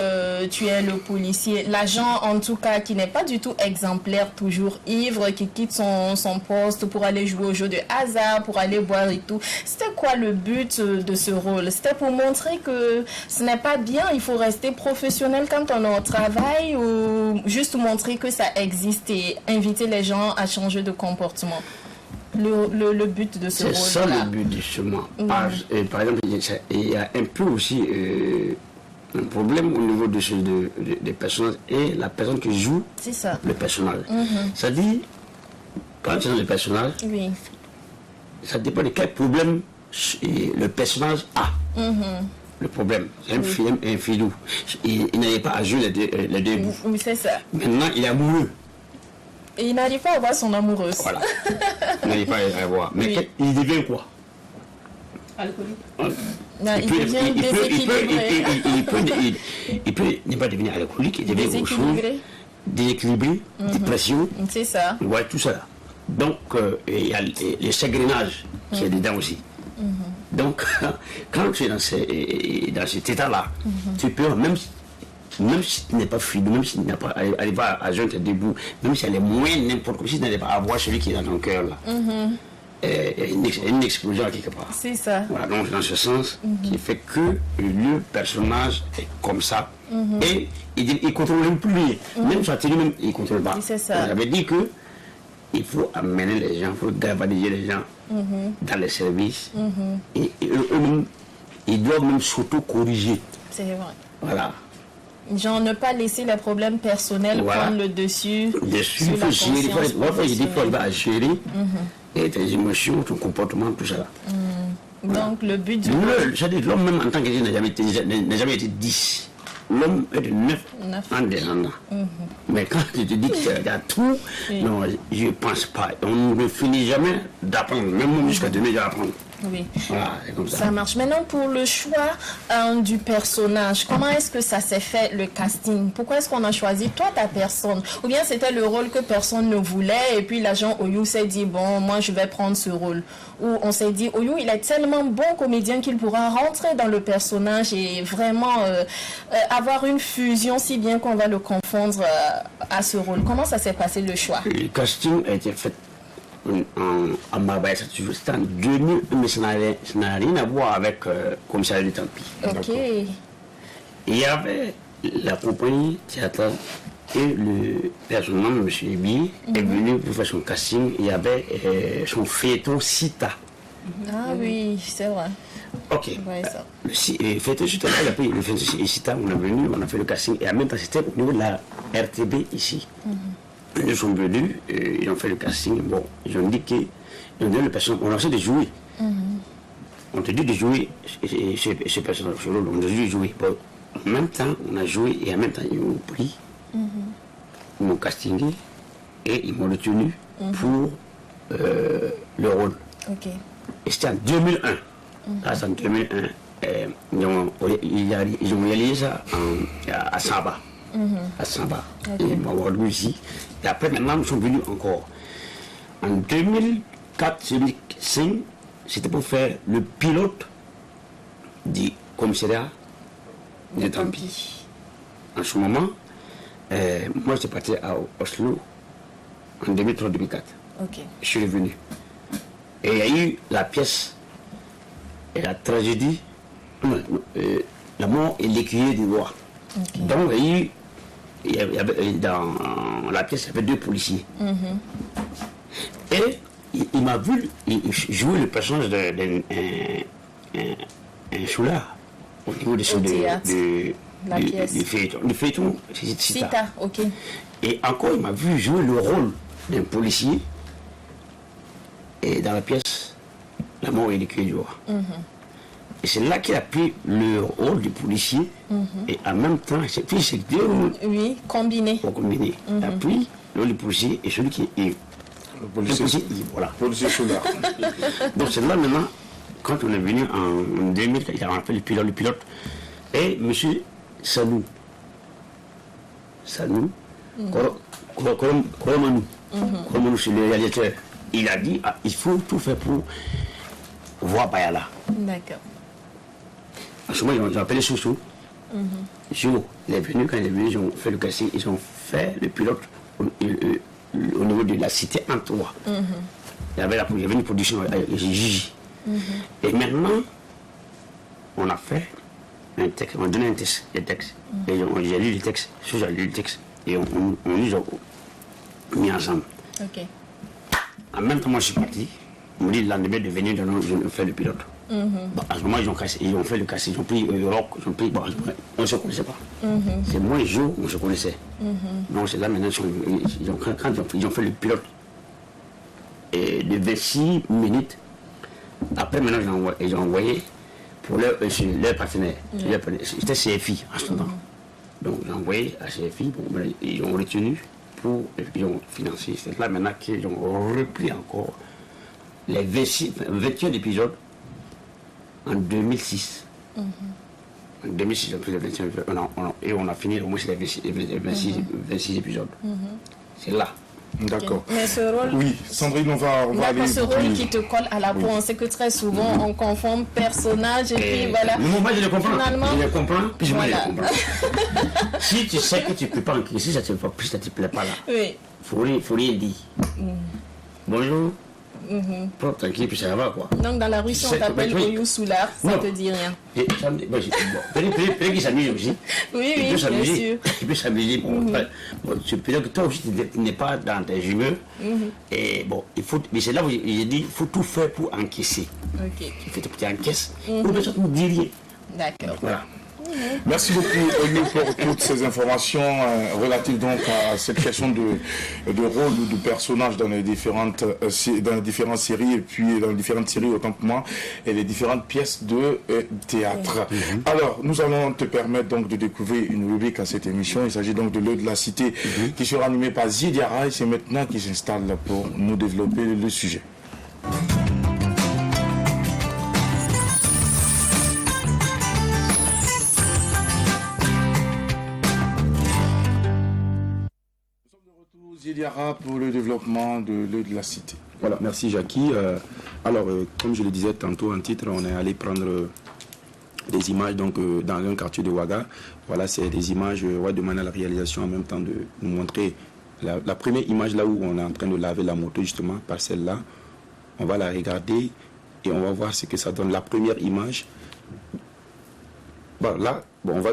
tu es le policier, l'agent en tout cas qui n'est pas du tout exemplaire, toujours ivre, qui quitte son poste pour aller jouer au jeu de hasard, pour aller boire et tout. C'était quoi le but de ce rôle? C'était pour montrer que ce n'est pas bien, il faut rester professionnel quand on est au travail, ou juste montrer que ça existe et inviter les gens à changer de comportement? Le but de ce rôle-là. C'est ça le but justement. Par exemple, il y a un peu aussi un problème au niveau des personnages et la personne qui joue le personnage. C'est-à-dire, quand tu es dans le personnage, ça dépend de quel problème le personnage a. Le problème, c'est un filou. Il n'arrive pas à jouer les deux bouts. Oui, c'est ça. Maintenant, il est amoureux. Et il n'arrive pas à voir son amoureuse. Voilà. Il n'arrive pas à voir. Mais il devient quoi? Alcoolique. Il peut ne pas devenir alcoolique, il devient autre chose. déséquilibré, dépression. C'est ça. Ouais, tout ça. Donc, il y a les ségrénages qui est dedans aussi. Donc, quand tu es dans cet état-là, tu peux, même si tu n'es pas fluide, même si tu n'as pas arrivé à joindre debout, même si elle est moins n'importe quoi, si tu n'arrives pas à voir celui qui est dans ton cœur là, une explosion quelque part. C'est ça. Voilà, donc dans ce sens, qui fait que le personnage est comme ça. Et il ne contrôle même plus lui. Même sa tenue, même, il ne contrôle pas. C'est ça. J'avais dit que il faut amener les gens, il faut galvaniser les gens dans les services. Et eux-mêmes, ils doivent même s'auto-corriger. C'est vrai. Voilà. Genre ne pas laisser les problèmes personnels prendre le dessus. Il faut gérer, il faut gérer et tes émotions, ton comportement, tout ça. Voilà. Donc le but du l'homme même en tant que n'a jamais été 10. L'homme est de 9 en descendant. Mais quand tu te dis qu'il y a tout, non, je ne pense pas. On ne finit jamais d'apprendre. Même moi, jusqu'à demain, je vais apprendre. Oui. Voilà, c'est comme ça. Ça marche. Maintenant, pour le choix du personnage, comment est-ce que ça s'est fait, le casting? Pourquoi est-ce qu'on a choisi toi, ta personne? Ou bien c'était le rôle que personne ne voulait et puis l'agent Oyo s'est dit, bon, moi je vais prendre ce rôle. Ou on s'est dit, Oyo, il est tellement bon comédien qu'il pourra rentrer dans le personnage et vraiment avoir une fusion si bien qu'on va le confondre à ce rôle. Comment ça s'est passé, le choix? Le casting a été fait en Mabaye, c'était en 2000, mais ça n'a rien à voir avec Commissariat de Tampi. Ok. Il y avait la compagnie théâtrale et le personnage, M. Ebi, est venu pour faire son casting. Il y avait son feuilleton Sita. Ah oui, c'est vrai. Ok. Ouais, ça. Le feuilleton Sita, il a pris le feuilleton Sita, on est venu, on a fait le casting. Et en même temps, c'était au niveau de la RTB ici. Ils sont venus, ils ont fait le casting. Bon, ils ont dit qu'ils ont donné le personnage. On a essayé de jouer. On te dit de jouer ce personnage. On a dû jouer. Bon, en même temps, on a joué et en même temps, ils m'ont pris. Ils m'ont castingé et ils m'ont retenu pour le rôle. Ok. Et c'était en 2001. Là, c'est en 2001. Ils ont réalisé ça à Saba. À Samba. Okay. Et Mawadou ici. Et après, maintenant, nous sommes venus encore. En 2004-2005, c'était pour faire le pilote du commissariat de Tampi. En ce moment, moi, j'étais parti à Oslo en 2003-2004. Okay. Je suis revenu. Et il y a eu la pièce et la tragédie, la mort et l'écuyer du roi. Okay. Donc, il y avait, dans la pièce, il y avait 2 policiers. Et il m'a vu jouer le personnage d'un choulard au niveau du feuilleton. Le feuilleton, c'est Sita. Ok. Et encore, il m'a vu jouer le rôle d'un policier. Et dans la pièce, la mort et l'écuyer du roi. Et c'est là qu'il a pris le rôle du policier et en même temps, c'est deux rôles. Oui, combinés. Il a pris le rôle du policier et celui qui est le policier. Voilà. Policier choulard. Donc c'est là maintenant, quand on est venu en 2000, il a fait le pilote. Et M. Sanou, Koromanou, c'est le réalisateur, il a dit, il faut tout faire pour voir Bayala. D'accord. En ce moment, ils ont appelé Soussou. Jo, il est venu, quand il est venu, ils ont fait le casting, ils ont fait le pilote au niveau de la cité Antoine. Il y avait une production avec Gigi. Et maintenant, on a fait un texte, on a donné un texte, des textes. Et j'ai lu le texte, j'ai lu le texte, et on les a mis ensemble. Ok. En même temps, moi je suis parti, on me dit le lendemain de venir, de faire le pilote. Bon, à ce moment, ils ont fait le casting, ils ont pris rock, bon, on ne se connaissait pas. C'est moi et Jo, on se connaissait. Donc c'est là maintenant, quand ils ont fait le pilote de 26 minutes, après maintenant, ils ont envoyé pour leur partenaire. C'était CFI en ce temps. Donc ils ont envoyé à CFI, bon, ils ont retenu ils ont financé. C'est là maintenant qu'ils ont repris encore les 21 épisodes en 2006. En 2006, et on a fini au moins les 26 épisodes. C'est là. D'accord. Mais ce rôle, oui, Sandrine, on va aller... ce rôle qui te colle à la peau, on sait que très souvent on confond personnage et puis voilà. Moi je le comprends. Finalement, je le comprends, puis je voilà. le comprends. Si tu sais que tu ne peux pas encaisser, ça ne te plaît pas là. Oui. Faut rien dire. Bonjour. Bon, tranquille, puis ça va quoi. Donc dans la rue, si on t'appelle Oyou Soulard, ça ne te dit rien. Peut-être qu'il s'amuse aussi. Oui, bien sûr. Il peut s'amuser. Tu peux dire que toi aussi, tu n'es pas dans tes humeurs. Et bon, mais c'est là où j'ai dit, il faut tout faire pour encaisser. Ok. Tu encaisses, ou bien ça, tu dis rien. D'accord. Voilà. Merci beaucoup Oyou pour toutes ces informations relatives donc à cette question de rôle ou de personnage dans les différentes séries et puis dans les différentes séries autant que moi et les différentes pièces de théâtre. Alors nous allons te permettre donc de découvrir une rubrique à cette émission. Il s'agit donc de l'œil de la cité qui sera animée par Ziediara et c'est maintenant qu'il s'installe pour nous développer le sujet. Ziediara pour le développement de la cité. Voilà, merci Jackie. Alors, comme je le disais tantôt en titre, on est allé prendre des images donc, dans un quartier de Ouaga. Voilà, c'est des images, on va demander à la réalisation en même temps de nous montrer la première image là où on est en train de laver la moto justement, par celle-là. On va la regarder et on va voir ce que ça donne. La première image, bon, là, bon, on va...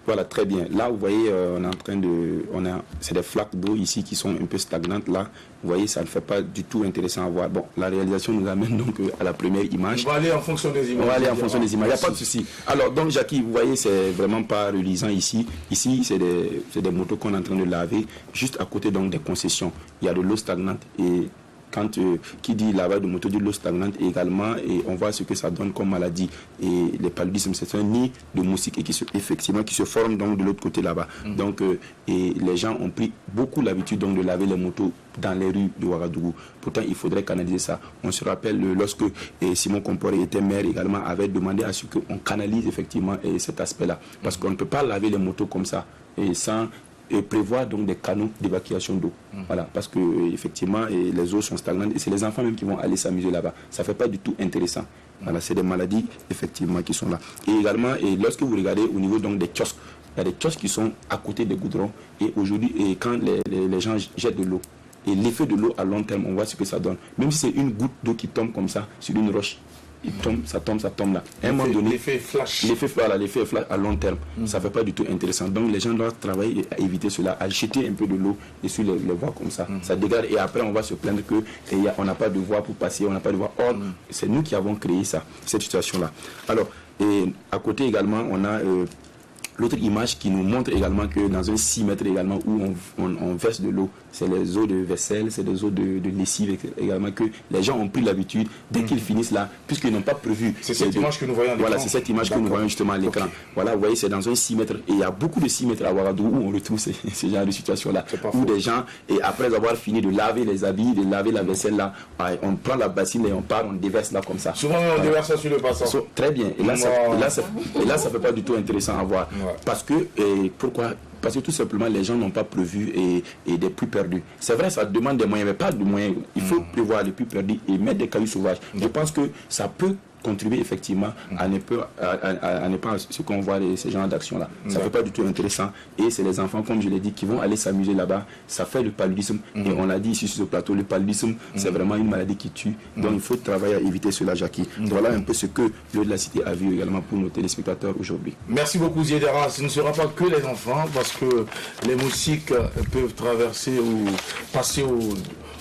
Voilà, très bien. Là, vous voyez, on est en train de... c'est des flaques d'eau ici qui sont un peu stagnantes. Là, vous voyez, ça ne fait pas du tout intéressant à voir. Bon, la réalisation nous amène donc à la première image. On va aller en fonction des images. On va aller en fonction des images. Il n'y a pas de souci. Alors, donc, Jackie, vous voyez, c'est vraiment pas reluisant ici. Ici, c'est des motos qu'on est en train de laver, juste à côté donc des concessions. Il y a de l'eau stagnante et... Quand qui dit lavage de moto, dit l'eau stagnante également, et on voit ce que ça donne comme maladie. Et les paludismes, c'est un nid de moustiques et qui se forment donc de l'autre côté là-bas. Donc, et les gens ont pris beaucoup l'habitude donc de laver les motos dans les rues de Ouagadougou. Pourtant, il faudrait canaliser ça. On se rappelle lorsque Simon Comporé était maire également, avait demandé à ce qu'on canalise effectivement cet aspect-là. Parce qu'on ne peut pas laver les motos comme ça et sans... et prévoir donc des canaux d'évacuation d'eau. Voilà, parce que effectivement les eaux sont stagnantes et c'est les enfants même qui vont aller s'amuser là-bas. Ça ne fait pas du tout intéressant. Voilà, c'est des maladies effectivement qui sont là. Et également, lorsque vous regardez au niveau donc des kiosques, il y a des kiosques qui sont à côté des goudrons et aujourd'hui, quand les gens jettent de l'eau, et l'effet de l'eau à long terme, on voit ce que ça donne. Même si c'est une goutte d'eau qui tombe comme ça sur une roche, il tombe, ça tombe là. À un moment donné, l'effet flash. L'effet flash à long terme, ça ne fait pas du tout intéressant. Donc les gens doivent travailler à éviter cela, à jeter un peu de l'eau et sur les voies comme ça. Ça dégrade et après on va se plaindre qu'on n'a pas de voie pour passer, on n'a pas de voie. Or, c'est nous qui avons créé ça, cette situation-là. Alors, et à côté également, on a... l'autre image qui nous montre également que dans un 6 mètres également où on verse de l'eau, c'est les eaux de vaisselle, c'est des eaux de lessive également que les gens ont pris l'habitude, dès qu'ils finissent là, puisqu'ils n'ont pas prévu. C'est cette image que nous voyons à l'écran. Voilà, c'est cette image que nous voyons justement à l'écran. Okay. Voilà, vous voyez, c'est dans un 6 mètres. Et il y a beaucoup de 6 mètres à Ouagadougou où on retrouve ce genre de situation-là. Où des gens, et après avoir fini de laver les habits, de laver la vaisselle là, on prend la bassine et on part, on déverse là comme ça. Souvent on déverse ça sur le passant. Très bien. Et là, ça ne fait pas du tout intéressant à voir. Ouais. Parce que, pourquoi ? Parce que tout simplement, les gens n'ont pas prévu et des pluies perdues. C'est vrai, ça demande des moyens, mais pas de moyens. Il faut prévoir les pluies perdues et mettre des cailloux sauvages. Je pense que ça peut contribuer effectivement à ne pas ce qu'on voit de ces genres d'actions-là. Ça ne fait pas du tout intéressant. Et c'est les enfants, comme je l'ai dit, qui vont aller s'amuser là-bas. Ça fait le paludisme. Et on l'a dit ici sur ce plateau, le paludisme, c'est vraiment une maladie qui tue. Donc il faut travailler à éviter cela, Jackie. Voilà un peu ce que l'eau de la cité a vu également pour nos téléspectateurs aujourd'hui. Merci beaucoup, Ziediara. Ce ne sera pas que les enfants, parce que les moustiques peuvent traverser ou passer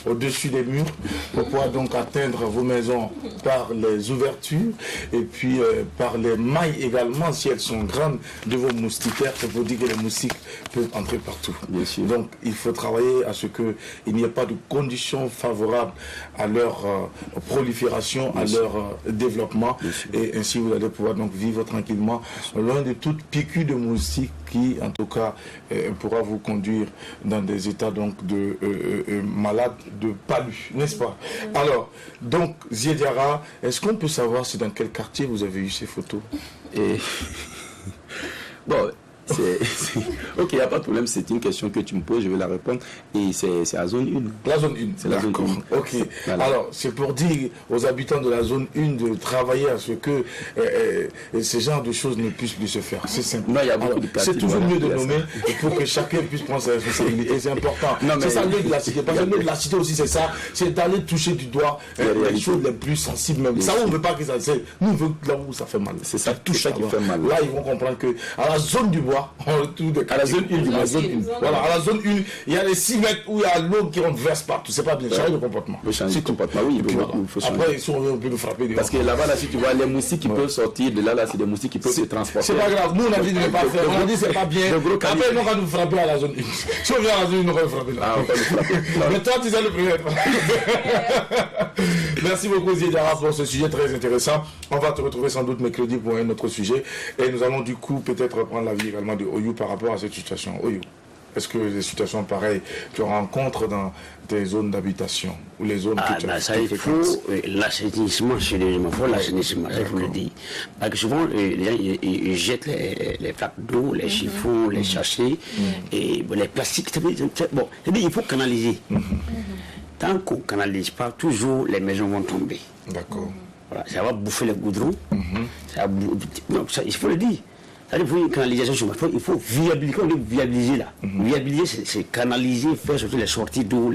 au-dessus des murs pour pouvoir donc atteindre vos maisons par les ouvertures et puis par les mailles également, si elles sont grandes, de vos moustiquaires. C'est pour dire que les moustiques peuvent entrer partout. Bien sûr. Donc il faut travailler à ce qu'il n'y ait pas de conditions favorables à leur prolifération, à leur développement, et ainsi vous allez pouvoir donc vivre tranquillement loin de toute piqûre de moustiques qui en tout cas pourra vous conduire dans des états donc de malades, de palud, n'est-ce pas? Alors, donc Ziediara, est-ce qu'on peut savoir c'est dans quel quartier vous avez eu ces photos? Bon, ok, il n'y a pas de problème, c'est une question que tu me poses, je vais la répondre. Et c'est la zone 1. La zone 1. C'est la zone 1. Ok. Voilà. Alors, c'est pour dire aux habitants de la zone 1 de travailler à ce que ce genre de choses ne puissent plus se faire. C'est simple. Non, il y a beaucoup de quartiers, c'est toujours voilà, mieux de il y a nommer pour que chacun puisse prendre sa responsabilité. Et c'est important. Non, mais c'est ça le lieu de la cité. Parce que le lieu de la cité aussi, c'est ça. C'est d'aller toucher du doigt les choses les plus sensibles même. Ça, on ne veut pas que ça se... Nous, on veut là où ça fait mal. C'est ça, touche ça qui fait mal. Là, ils vont comprendre que à la zone du bois, on retrouve des à la zone 1 du la zone 1. Voilà, à la zone 1, il y a les 6 mètres où il y a l'eau qui rentre verse partout. C'est pas bien. Changer de comportement. Il faut changer de comportement, oui, il faut changer. Après, si on veut, on peut nous frapper. Parce que là-bas, là, si tu vois les moustiques qui peuvent sortir de là, c'est des moustiques qui peuvent se transporter. C'est pas grave. Nous, on a dit de ne pas faire. On a dit c'est pas bien. Après, on va nous frapper à la zone 1. Si on vient à la zone 1, on va nous frapper là. Ah, on va nous frapper. Mais toi, tu es le premier. Merci beaucoup, Ziedara, pour ce sujet très intéressant. On va te retrouver sans doute mercredi pour un autre sujet. Et nous allons du coup peut-être reprendre l'avis également de Oyou par rapport à cette situation. Oyou, est-ce que des situations pareilles tu rencontres dans tes zones d'habitation ou les zones que tu as ça, il faut l'assainissement chez les gens. Il faut l'assainissement, ça il faut le dire. Parce que souvent, les gens ils jettent les flaques d'eau, les chiffons, les sachets, et les plastiques. Bon, il faut canaliser. Tant qu'on ne canalise pas, toujours les maisons vont tomber. D'accord. Voilà, ça va bouffer les goudrons. Non, ça, il faut le dire. Il faut une canalisation. Il faut viabiliser. Quand on dit viabiliser là, viabiliser, c'est canaliser, faire surtout les sorties d'eau.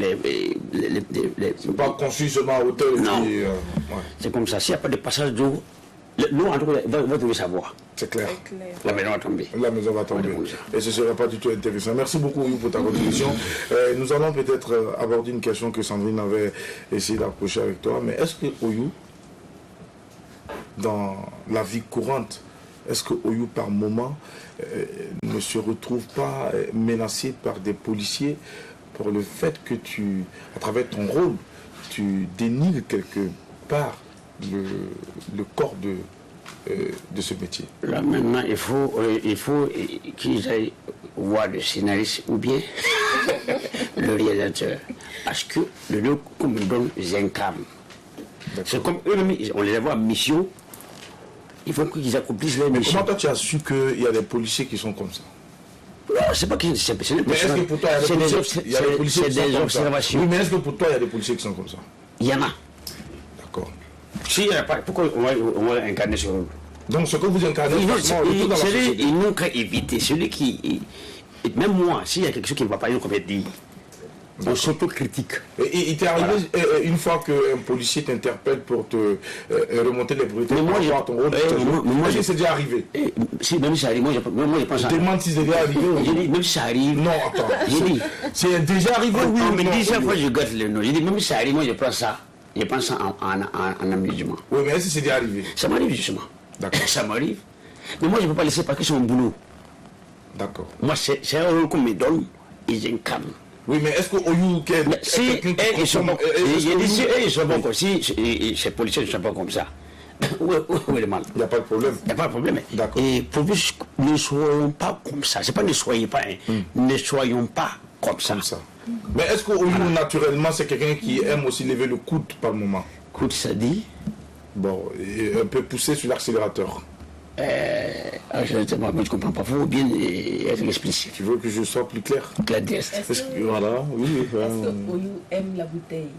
C'est pas conçu seulement à hauteur. Non. C'est comme ça. S'il n'y a pas de passage d'eau, l'eau en tout cas va trouver sa voie. C'est clair. La maison va tomber. La maison va tomber. Et ce ne serait pas du tout intéressant. Merci beaucoup pour ta contribution. Nous allons peut-être aborder une question que Sandrine avait essayé d'approcher avec toi. Mais est-ce que Oyou, dans la vie courante, est-ce que Oyou, par moment, ne se retrouve pas menacé par des policiers pour le fait que tu, à travers ton rôle, tu dénigres quelque part le corps de ce métier? Là maintenant, il faut qu'ils aillent voir le scénariste ou bien le réalisateur. Parce que le lieu qu'on me donne, j'incarne. C'est comme eux, on les voit en mission. Il faut qu'ils accomplissent leur mission. Comment toi tu as su qu'il y a des policiers qui sont comme ça? Non, c'est pas qu'ils sont. Mais est-ce que pour toi il y a des policiers qui sont comme ça? Oui, mais est-ce que pour toi il y a des policiers qui sont comme ça? Il y en a. D'accord. S'il n'y en a pas, pourquoi on va incarner ce rôle? Donc ce que vous incarnez, ils n'ont qu'à éviter. Celui qui. Même moi, s'il y a quelque chose qui ne va pas, il faut dire. On s'auto-critique. Et il t'est arrivé une fois qu'un policier t'interpelle pour te remonter les brutalités par ton rôle? Moi, c'est déjà arrivé. Si, même si ça arrive, moi je pense à... Je demande si c'est déjà arrivé. J'ai dit, même si ça arrive... Non, attends. J'ai dit... C'est déjà arrivé, oui. Mais 10 fois, je gâte le nom. J'ai dit, même si ça arrive, moi je prends ça. Je pense ça en amusement. Oui, mais est-ce que c'est déjà arrivé? Ça m'arrive justement. D'accord. Ça m'arrive. Mais moi, je ne peux pas laisser parce que c'est mon boulot. D'accord. Moi, c'est un rôle qu'on me donne et j'incarne. Oui, mais est-ce que Oyou... Si ils sont bons, si ces policiers ne sont pas comme ça, où est le mal? Il n'y a pas de problème. Il n'y a pas de problème. D'accord. Et pour plus, ne soyons pas comme ça. C'est pas ne soyez pas, ne soyons pas comme ça. Mais est-ce que Oyou, naturellement, c'est quelqu'un qui aime aussi lever le coude par moment? Coude, ça dit? Bon, et un peu poussé sur l'accélérateur. Je ne comprends pas. Il faut bien être explicite. Tu veux que je sois plus clair? Voilà, oui. Est-ce que Oyou aime la bouteille?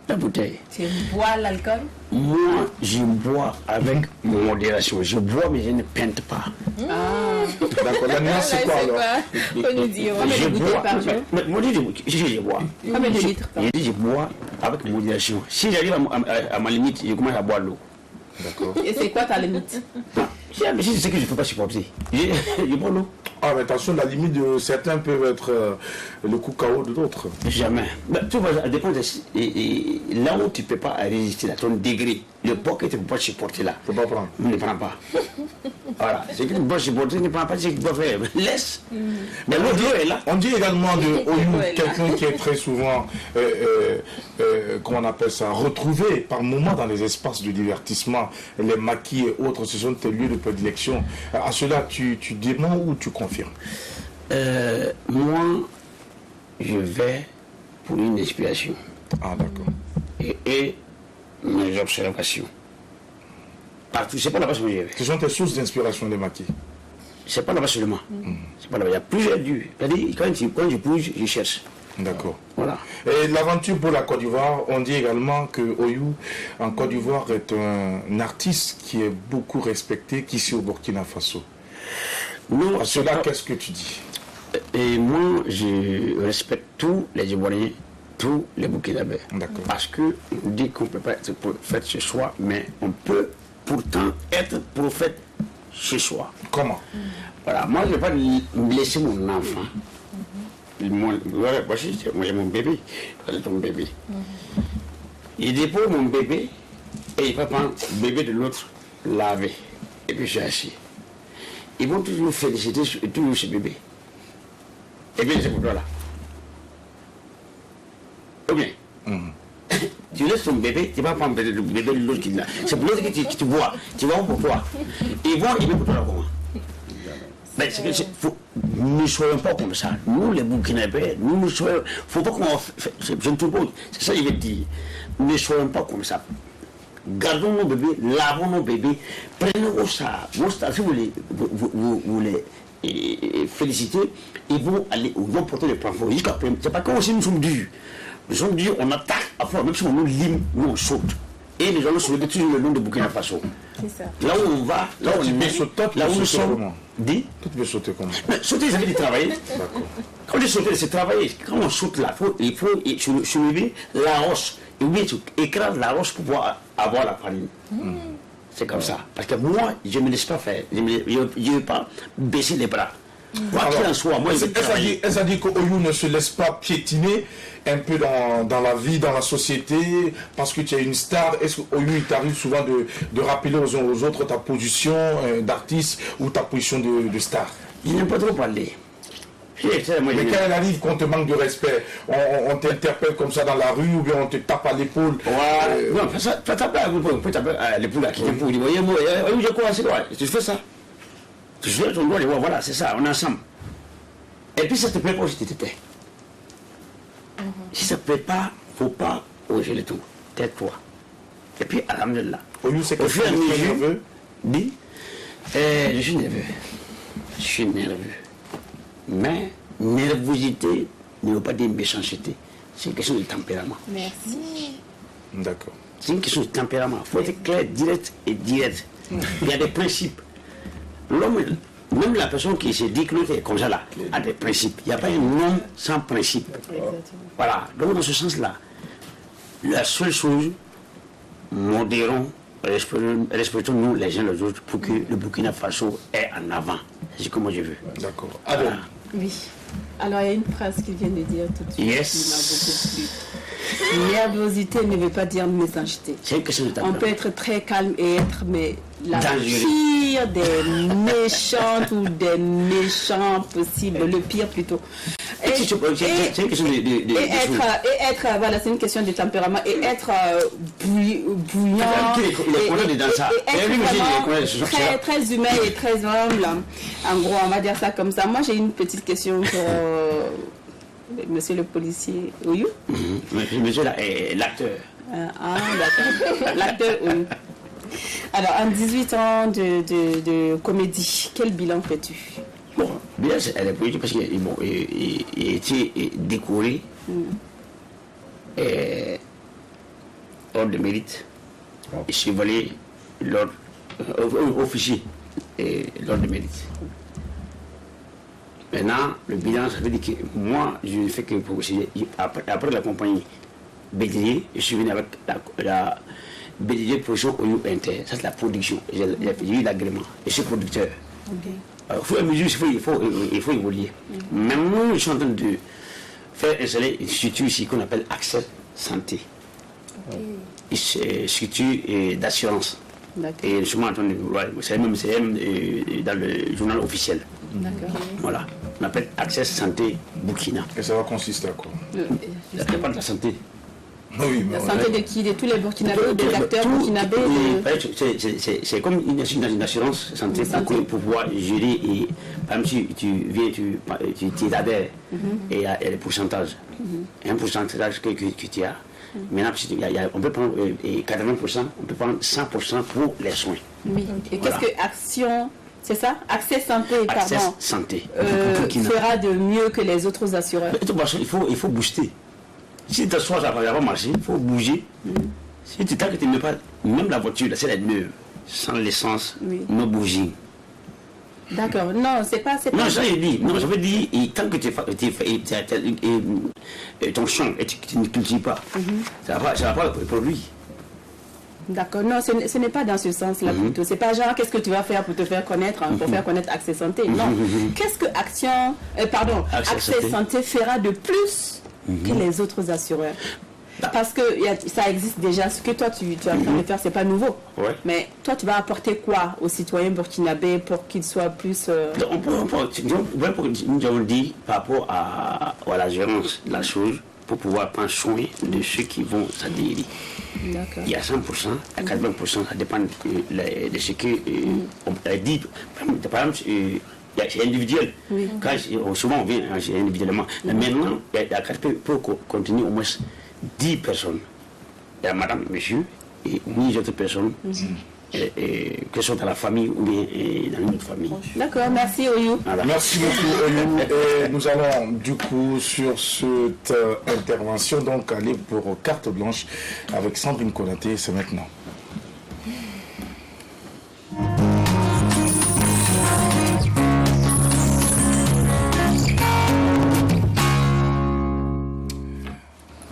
La bouteille. Tu bois l'alcool? Moi, je bois avec modération. Je bois, mais je ne peinte pas. D'accord, la nuance, c'est quoi alors? Faut nous dire. Je bois. Mais moi, je bois. Combien de litres? Je bois avec modération. Si j'arrive à ma limite, je commence à boire l'eau. D'accord. Et c'est quoi ta limite? Si c'est ce que je ne peux pas supporter. Je bois l'eau. Ah, mais attention, la limite de certains peuvent être le coup KO de d'autres. Jamais. Mais tout va dépendre de là où tu ne peux pas résister, à ton degré. Le poids que tu ne peux pas supporter là. Tu ne peux pas prendre. Ne prends pas. Voilà. Ce que tu ne peux pas supporter, ne prends pas ce que tu peux faire. Laisse. Mais l'autre est là. On dit également de Oyou, quelqu'un qui est très souvent, comment on appelle ça, retrouvé par moments dans les espaces de divertissement, les maquis et autres, ce sont tes lieux de prédilection. À cela, tu démens ou tu confirmes? Moi, je vais pour une inspiration. Ah, d'accord. Et mes observations. Partout, c'est pas la façon que je vais. Ce sont tes sources d'inspiration, les maquis? c'est pas là-bas seulement. C'est pas là-bas. Il y a plusieurs dieux. C'est-à-dire, quand je bouge, je cherche. D'accord. Voilà. Et l'aventure pour la Côte d'Ivoire, on dit également que Oyou, en Côte d'Ivoire, est un artiste qui est beaucoup respecté qu'ici au Burkina Faso. Non, à cela, qu'est-ce que tu dis? Et moi, je respecte tous les Ivoiriens, tous les Burkinabés. D'accord. Parce que on dit qu'on ne peut pas être prophète chez soi, mais on peut pourtant être prophète chez soi. Comment? Voilà, moi je ne vais pas laisser mon enfant. Moi j'ai mon bébé, c'est mon bébé. Il dépose mon bébé et il va prendre le bébé de l'autre, laver. Et puis je suis assis. Ils vont toujours féliciter toujours ce bébé. Et bien c'est pour toi là. Ou bien, tu laisses ton bébé, tu vas prendre le bébé de l'autre qui l'a. C'est pour l'autre que tu vois pour toi. Ils vont, il veut pour toi là comment? Mais ne soyons pas comme ça. Nous, les Burkinabés, nous ne soyons. Faut pas qu'on. Je ne trouve pas. C'est ça que je veux dire. Ne soyons pas comme ça. Gardons nos bébés, lavons nos bébés, prenez vos stars. Vos stars, si vous les félicitez, ils vont porter les points forts. Jusqu'à présent, c'est pas comme si nous sommes durs. Nous sommes durs, on attaque, après, même si on nous lime, nous on saute. Et les gens nous sautent toujours le long de Burkina Faso. C'est ça. Là où on va, là où on est, là où nous sommes. Dis. Tu peux sauter comment? Sauter, ça veut dire travailler. D'accord. Quand on dit sauter, c'est travailler. Quand on saute là, il faut soulever la roche. Et bien, tu écrases la roche pour pouvoir avoir la farine. C'est comme ça. Parce que moi, je ne me laisse pas faire. Je ne veux pas baisser les bras. Quoi qu'il en soit, moi, Est-ce à dire qu'Oyou ne se laisse pas piétiner un peu dans la vie, dans la société, parce que tu es une star? Est-ce qu'Oyou, il t'arrive souvent de rappeler aux uns aux autres ta position d'artiste ou ta position de star? Je n'aime pas trop parler. Mais quand elle arrive qu'on te manque de respect, on t'interpelle comme ça dans la rue, ou bien on te tape à l'épaule. Non, ça tape à l'épaule à qui t'époule. Vous voyez, moi, j'ai quoi, c'est quoi? Tu fais ça? Tu fais ton doigt, voilà, c'est ça, on est ensemble. Et puis ça te plaît pas aussi, tu te tais. Si ça te plaît pas, faut pas oser le tout. Tais-toi. Et puis, alhamdulillah. Oyou, c'est que tu es nerveux? Dis, je suis nerveux. Je suis nerveux. Mais nervosité ne veut pas dire méchanceté. C'est une question de tempérament. Merci. D'accord. C'est une question de tempérament. Il faut être clair, direct et direct. Il y a des principes. L'homme, même la personne qui se dit que l'autre est comme ça là, a des principes. Il n'y a pas un homme sans principe. Voilà. Donc dans ce sens-là, la seule chose, modérons, respectons-nous les uns les autres pour que le Burkina Faso est en avant. C'est comme moi je veux. D'accord. Voilà. Oui. Alors, il y a une phrase qu'il vient de dire tout de suite Yes. qui m'a beaucoup plu. Nervosité ne veut pas dire méchanceté. C'est une question de On tempérament. peut être très calme et être la Dangereux. pire des méchantes ou des méchants possibles, le pire plutôt. C'est une question de être, voilà, c'est une question de tempérament et être bouillant. Il est condamné dans ça. Et être Et lui aussi, il est condamné, vraiment très humain et très humble. En gros, on va dire ça comme ça. Moi, j'ai une petite question pour monsieur le policier Oyou. Monsieur là est l'acteur. D'accord. L'acteur Oyou. Alors, en 18 ans de comédie, quel bilan fais-tu? Bon, bien, elle est politique parce qu'il a été décoré ordre de mérite et chevalier l'ordre officier et l'ordre de mérite. Maintenant, le bilan, ça veut dire que moi, je ne fais que après la compagnie Bédrier, je suis venu avec la Bédrier Production Oyou Inter. Ça, c'est la production. J'ai eu l'agrément. Je suis producteur. Okay. Au fur et à mesure, il faut évoluer. Maintenant, je suis en train de faire installer une structure ici qu'on appelle Accès Santé. Une structure d'assurance. Et je suis en train de. C'est même dans le journal officiel. Voilà. On appelle Accès Santé Burkina. Et ça va consister à quoi? Ça dépend de la santé. Oui, la santé de qui? De tous les Burkinabés, des acteurs burkinabés? C'est comme une assurance santé pour pouvoir gérer. Et, par exemple, si tu viens, tu adhères et il y a des pourcentages. Un pourcentage que tu as. Maintenant, on peut prendre 80%, on peut prendre 100% pour les soins. Oui. Et qu'est-ce que Action C'est ça? Accès santé, Accès pardon. santé. Fera de mieux que les autres assureurs. Il faut booster. Si tu t'assois, ça va marcher, il faut bouger. Si tu t'arrêtes, même pas, même la voiture, c'est la neuve, sans l'essence, non bougie. D'accord, non, c'est pas. Non, ça je dis, non, je veux dire, tant que ton champ et tu ne cultives pas, ça va pas produire. D'accord, non, ce n'est pas dans ce sens-là plutôt. C'est pas genre qu'est-ce que tu vas faire pour te faire connaître, pour faire connaître Accès Santé. Non. Qu'est-ce que Accès Santé fera de plus que les autres assureurs? Parce que ça existe déjà. Ce que toi tu es en train de faire, c'est pas nouveau. Ouais. Mais toi, tu vas apporter quoi aux citoyens burkinabés pour qu'ils soient plus. Nous avons dit par rapport à la gérance de la chose, pour pouvoir prendre soin de ceux qui vont s'adhérer. Il y a 100%, à 80%, ça dépend de ce que on dit. Par exemple, c'est individuel. Souvent on vient individuellement. Mais maintenant, il y a 4 pour continuer au moins 10 personnes. Il y a madame, monsieur, et 10 autres personnes. Que ce soit dans la famille ou bien dans une autre famille. D'accord, merci Oyou. Voilà. Merci beaucoup Oyou. Et nous allons du coup sur cette intervention donc aller pour carte blanche avec Sandrine Konaté, c'est maintenant.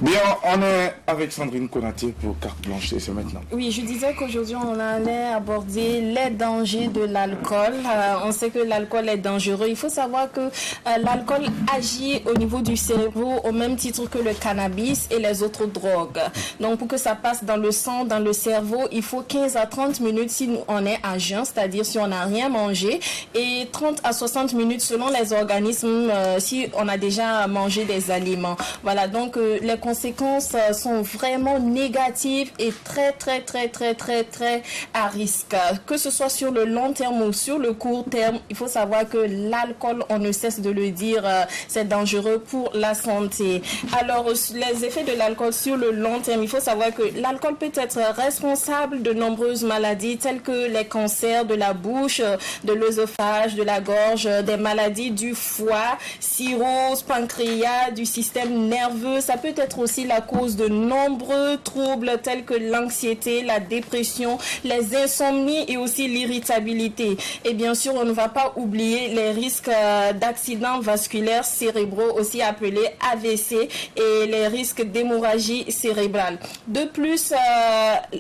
Bien, on est avec Sandrine Konaté pour carte blanche et c'est maintenant. Oui, je disais qu'aujourd'hui on allait aborder les dangers de l'alcool. On sait que l'alcool est dangereux. Il faut savoir que l'alcool agit au niveau du cerveau au même titre que le cannabis et les autres drogues. Donc pour que ça passe dans le sang, dans le cerveau, il faut 15 à 30 minutes si on est à jeun, c'est-à-dire si on n'a rien mangé, et 30 à 60 minutes selon les organismes si on a déjà mangé des aliments. Voilà, donc les conséquences sont vraiment négatives et très à risque. Que ce soit sur le long terme ou sur le court terme, il faut savoir que l'alcool, on ne cesse de le dire, c'est dangereux pour la santé. Alors, les effets de l'alcool sur le long terme, il faut savoir que l'alcool peut être responsable de nombreuses maladies telles que les cancers de la bouche, de l'œsophage, de la gorge, des maladies du foie, cirrhose, pancréas, du système nerveux. Ça peut être aussi la cause de nombreux troubles tels que l'anxiété, la dépression, les insomnies et aussi l'irritabilité. Et bien sûr, on ne va pas oublier les risques d'accidents vasculaires cérébraux, aussi appelés AVC, et les risques d'hémorragie cérébrale. De plus,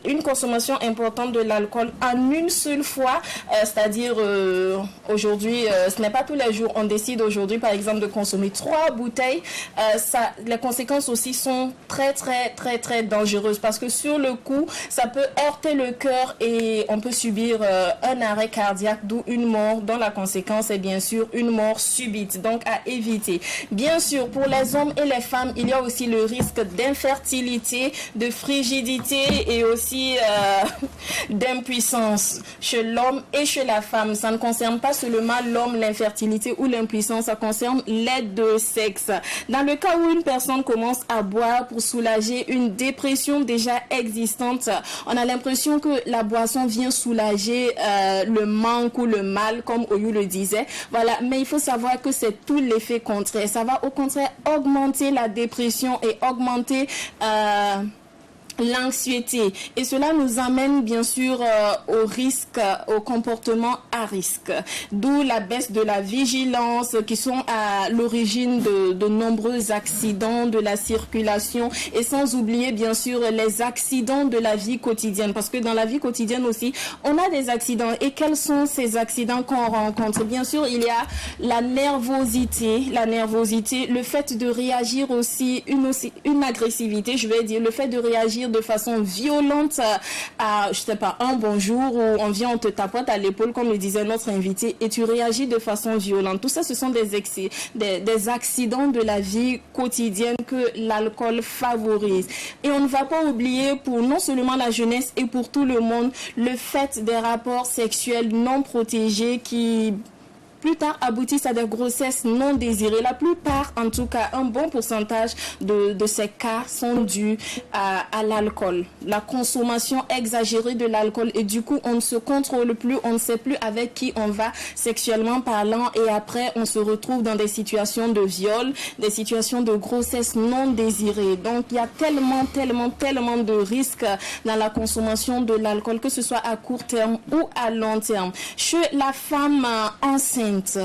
une consommation importante de l'alcool en une seule fois, c'est-à-dire aujourd'hui, ce n'est pas tous les jours, on décide aujourd'hui par exemple de consommer 3 bouteilles, les conséquences aussi sont très dangereuses parce que sur le coup, ça peut heurter le cœur et on peut subir un arrêt cardiaque, d'où une mort dont la conséquence est bien sûr une mort subite, donc à éviter. Bien sûr, pour les hommes et les femmes, il y a aussi le risque d'infertilité, de frigidité et aussi d'impuissance chez l'homme et chez la femme. Ça ne concerne pas seulement l'homme, l'infertilité ou l'impuissance, ça concerne les deux sexes. Dans le cas où une personne commence à boire pour soulager une dépression déjà existante, on a l'impression que la boisson vient soulager le manque ou le mal, comme Oyou le disait. Voilà, mais il faut savoir que c'est tout l'effet contraire. Ça va au contraire augmenter la dépression et augmenter l'anxiété, et cela nous amène bien sûr au risque, au comportement à risque, d'où la baisse de la vigilance qui sont à l'origine de nombreux accidents de la circulation, et sans oublier bien sûr les accidents de la vie quotidienne, parce que dans la vie quotidienne aussi on a des accidents. Et quels sont ces accidents qu'on rencontre? Bien sûr, il y a la nervosité, le fait de réagir aussi, une agressivité, je vais dire, le fait de réagir de façon violente à, je sais pas, un bonjour, où on vient, on te tapote à l'épaule, comme le disait notre invité, et tu réagis de façon violente. Tout ça, ce sont des accidents de la vie quotidienne que l'alcool favorise. Et on ne va pas oublier, pour non seulement la jeunesse et pour tout le monde, le fait des rapports sexuels non protégés qui plus tard aboutissent à des grossesses non désirées. La plupart, en tout cas, un bon pourcentage de ces cas sont dus à l'alcool. La consommation exagérée de l'alcool et du coup, on ne se contrôle plus, on ne sait plus avec qui on va sexuellement parlant et après, on se retrouve dans des situations de viol, des situations de grossesse non désirée. Donc, il y a tellement de risques dans la consommation de l'alcool, que ce soit à court terme ou à long terme. Chez la femme enceinte,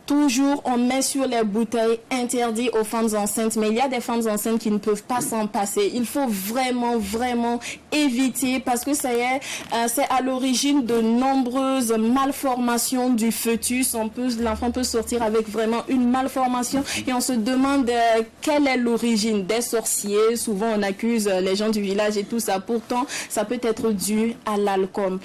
toujours, on met sur les bouteilles interdit aux femmes enceintes, mais il y a des femmes enceintes qui ne peuvent pas s'en passer. Il faut vraiment éviter parce que c'est à l'origine de nombreuses malformations du fœtus. L'enfant peut sortir avec vraiment une malformation et on se demande quelle est l'origine des sorciers. Souvent, on accuse les gens du village et tout ça. Pourtant, ça peut être dû à l'alcool.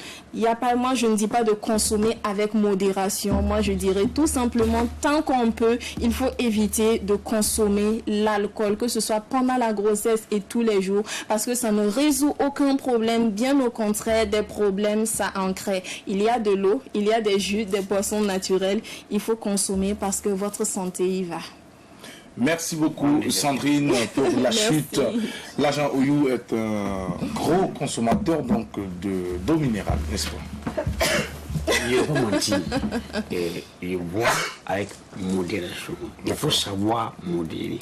Moi, je ne dis pas de consommer avec modération. Moi, je dirais tout simplement, tant qu'on peut, il faut éviter de consommer l'alcool, que ce soit pendant la grossesse et tous les jours, parce que ça ne résout aucun problème. Bien au contraire, des problèmes, ça en crée. Il y a de l'eau, il y a des jus, des boissons naturelles. Il faut consommer parce que votre santé y va. Merci beaucoup Sandrine pour la chute. L'agent Oyo est un gros consommateur donc d'eau minérale, n'est-ce pas? Je remonte et je bois avec modération. Il faut savoir modérer.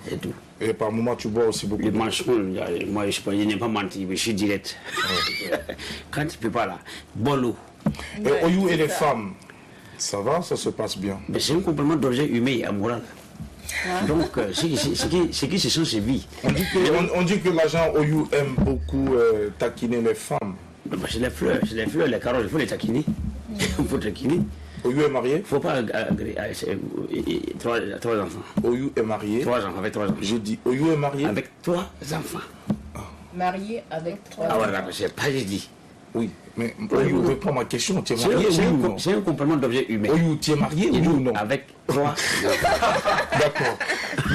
C'est tout. Et par moment tu bois aussi beaucoup. Les mensonges, moi je n'ai pas menti, je suis direct. Quand tu ne peux pas là, bois l'eau. Et Oyo et les femmes, ça va, ça se passe bien? Mais c'est un complément d'objet humain et amoral. Donc, ce qui se sent, c'est vie. On dit que l'agent Oyo aime beaucoup taquiner les femmes. C'est les fleurs, les carottes, il faut les taquiner. Il faut taquiner. Oyo est marié? Il ne faut pas 3 enfants. Oyo est marié? 3 enfants, avec 3 enfants. Je dis, Oyo est marié? Avec 3 enfants. Marié avec 3 enfants. Ah voilà, c'est pas j'ai dit. Oui, mais Oyo, réponds à ma question, tu es marié ou non? C'est un complément d'objet humain. Oyo, tu es marié ou non? Avec 3. D'accord.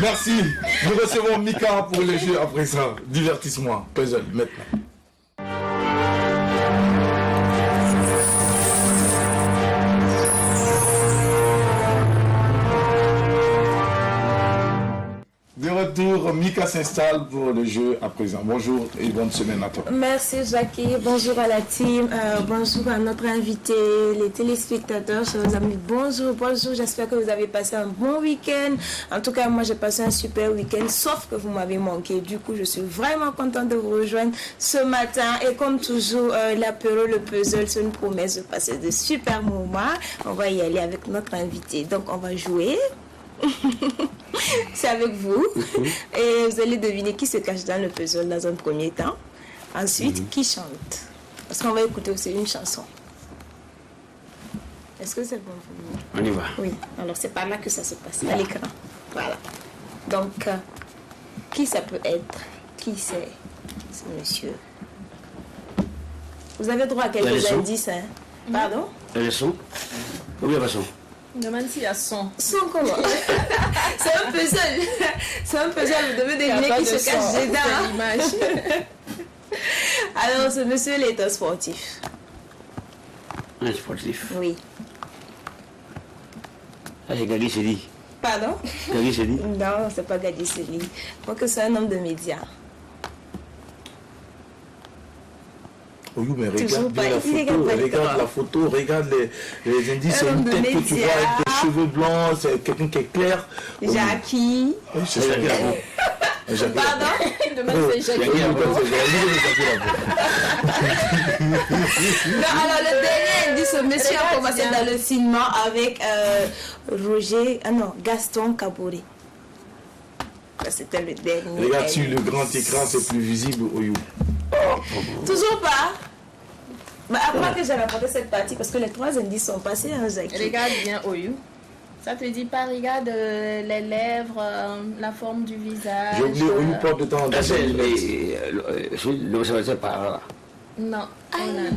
Merci. Nous recevons Mika pour les jeux à présent. Divertissement, puzzle, maintenant. De retour, Mika s'installe pour le jeu à présent. Bonjour et bonne semaine à toi. Merci Jackie, bonjour à la team, bonjour à notre invité, les téléspectateurs, chers amis, bonjour, j'espère que vous avez passé un bon week-end. En tout cas, moi j'ai passé un super week-end, sauf que vous m'avez manqué. Du coup, je suis vraiment contente de vous rejoindre ce matin. Et comme toujours, l'apéro, le puzzle, c'est une promesse de passer de super moments. On va y aller avec notre invité. Donc, on va jouer. C'est avec vous. Et vous allez deviner qui se cache dans le puzzle dans un premier temps. Ensuite, qui chante. Parce qu'on va écouter aussi une chanson. Est-ce que c'est bon pour vous? On y va. Oui. Alors, c'est par là que ça se passe, à l'écran. Voilà. Donc, qui ça peut être? Qui c'est ce monsieur? Vous avez droit à quelques indices. Hein? Pardon? Le son? Ou bien pas son? Demande s'il y a son. Son comment? C'est un puzzle. C'est un puzzle. Vous devez deviner qui se cache dedans. L'image. Alors, ce monsieur, il est un sportif. Un sportif? Oui. Ah, c'est Gadi Seli. Pardon? Gadi Seli? Non, c'est pas Gadi Seli. Je crois que c'est un homme de médias. Oyo, mais regarde bien la photo, regarde la photo, regarde les indices, c'est une tête que tu vois avec des cheveux blancs, c'est quelqu'un qui est clair. Jackie. Oui, c'est Jackie Labo. Pardon? Demande c'est Jackie Labo. Non, alors le dernier indice, ce monsieur a commencé dans le cinéma avec Gaston Kaboré. C'était le dernier. Regarde sur le grand écran, c'est plus visible, Oyo. Toujours pas. Bah, après que j'ai rapporté cette partie, parce que les 3 indices sont passés, hein, Jackie. Regarde bien Oyo. Ça te dit pas, regarde les lèvres, la forme du visage. J'ai oublié, Oyo porte de temps en temps. L'observateur par là. Non. Oh non.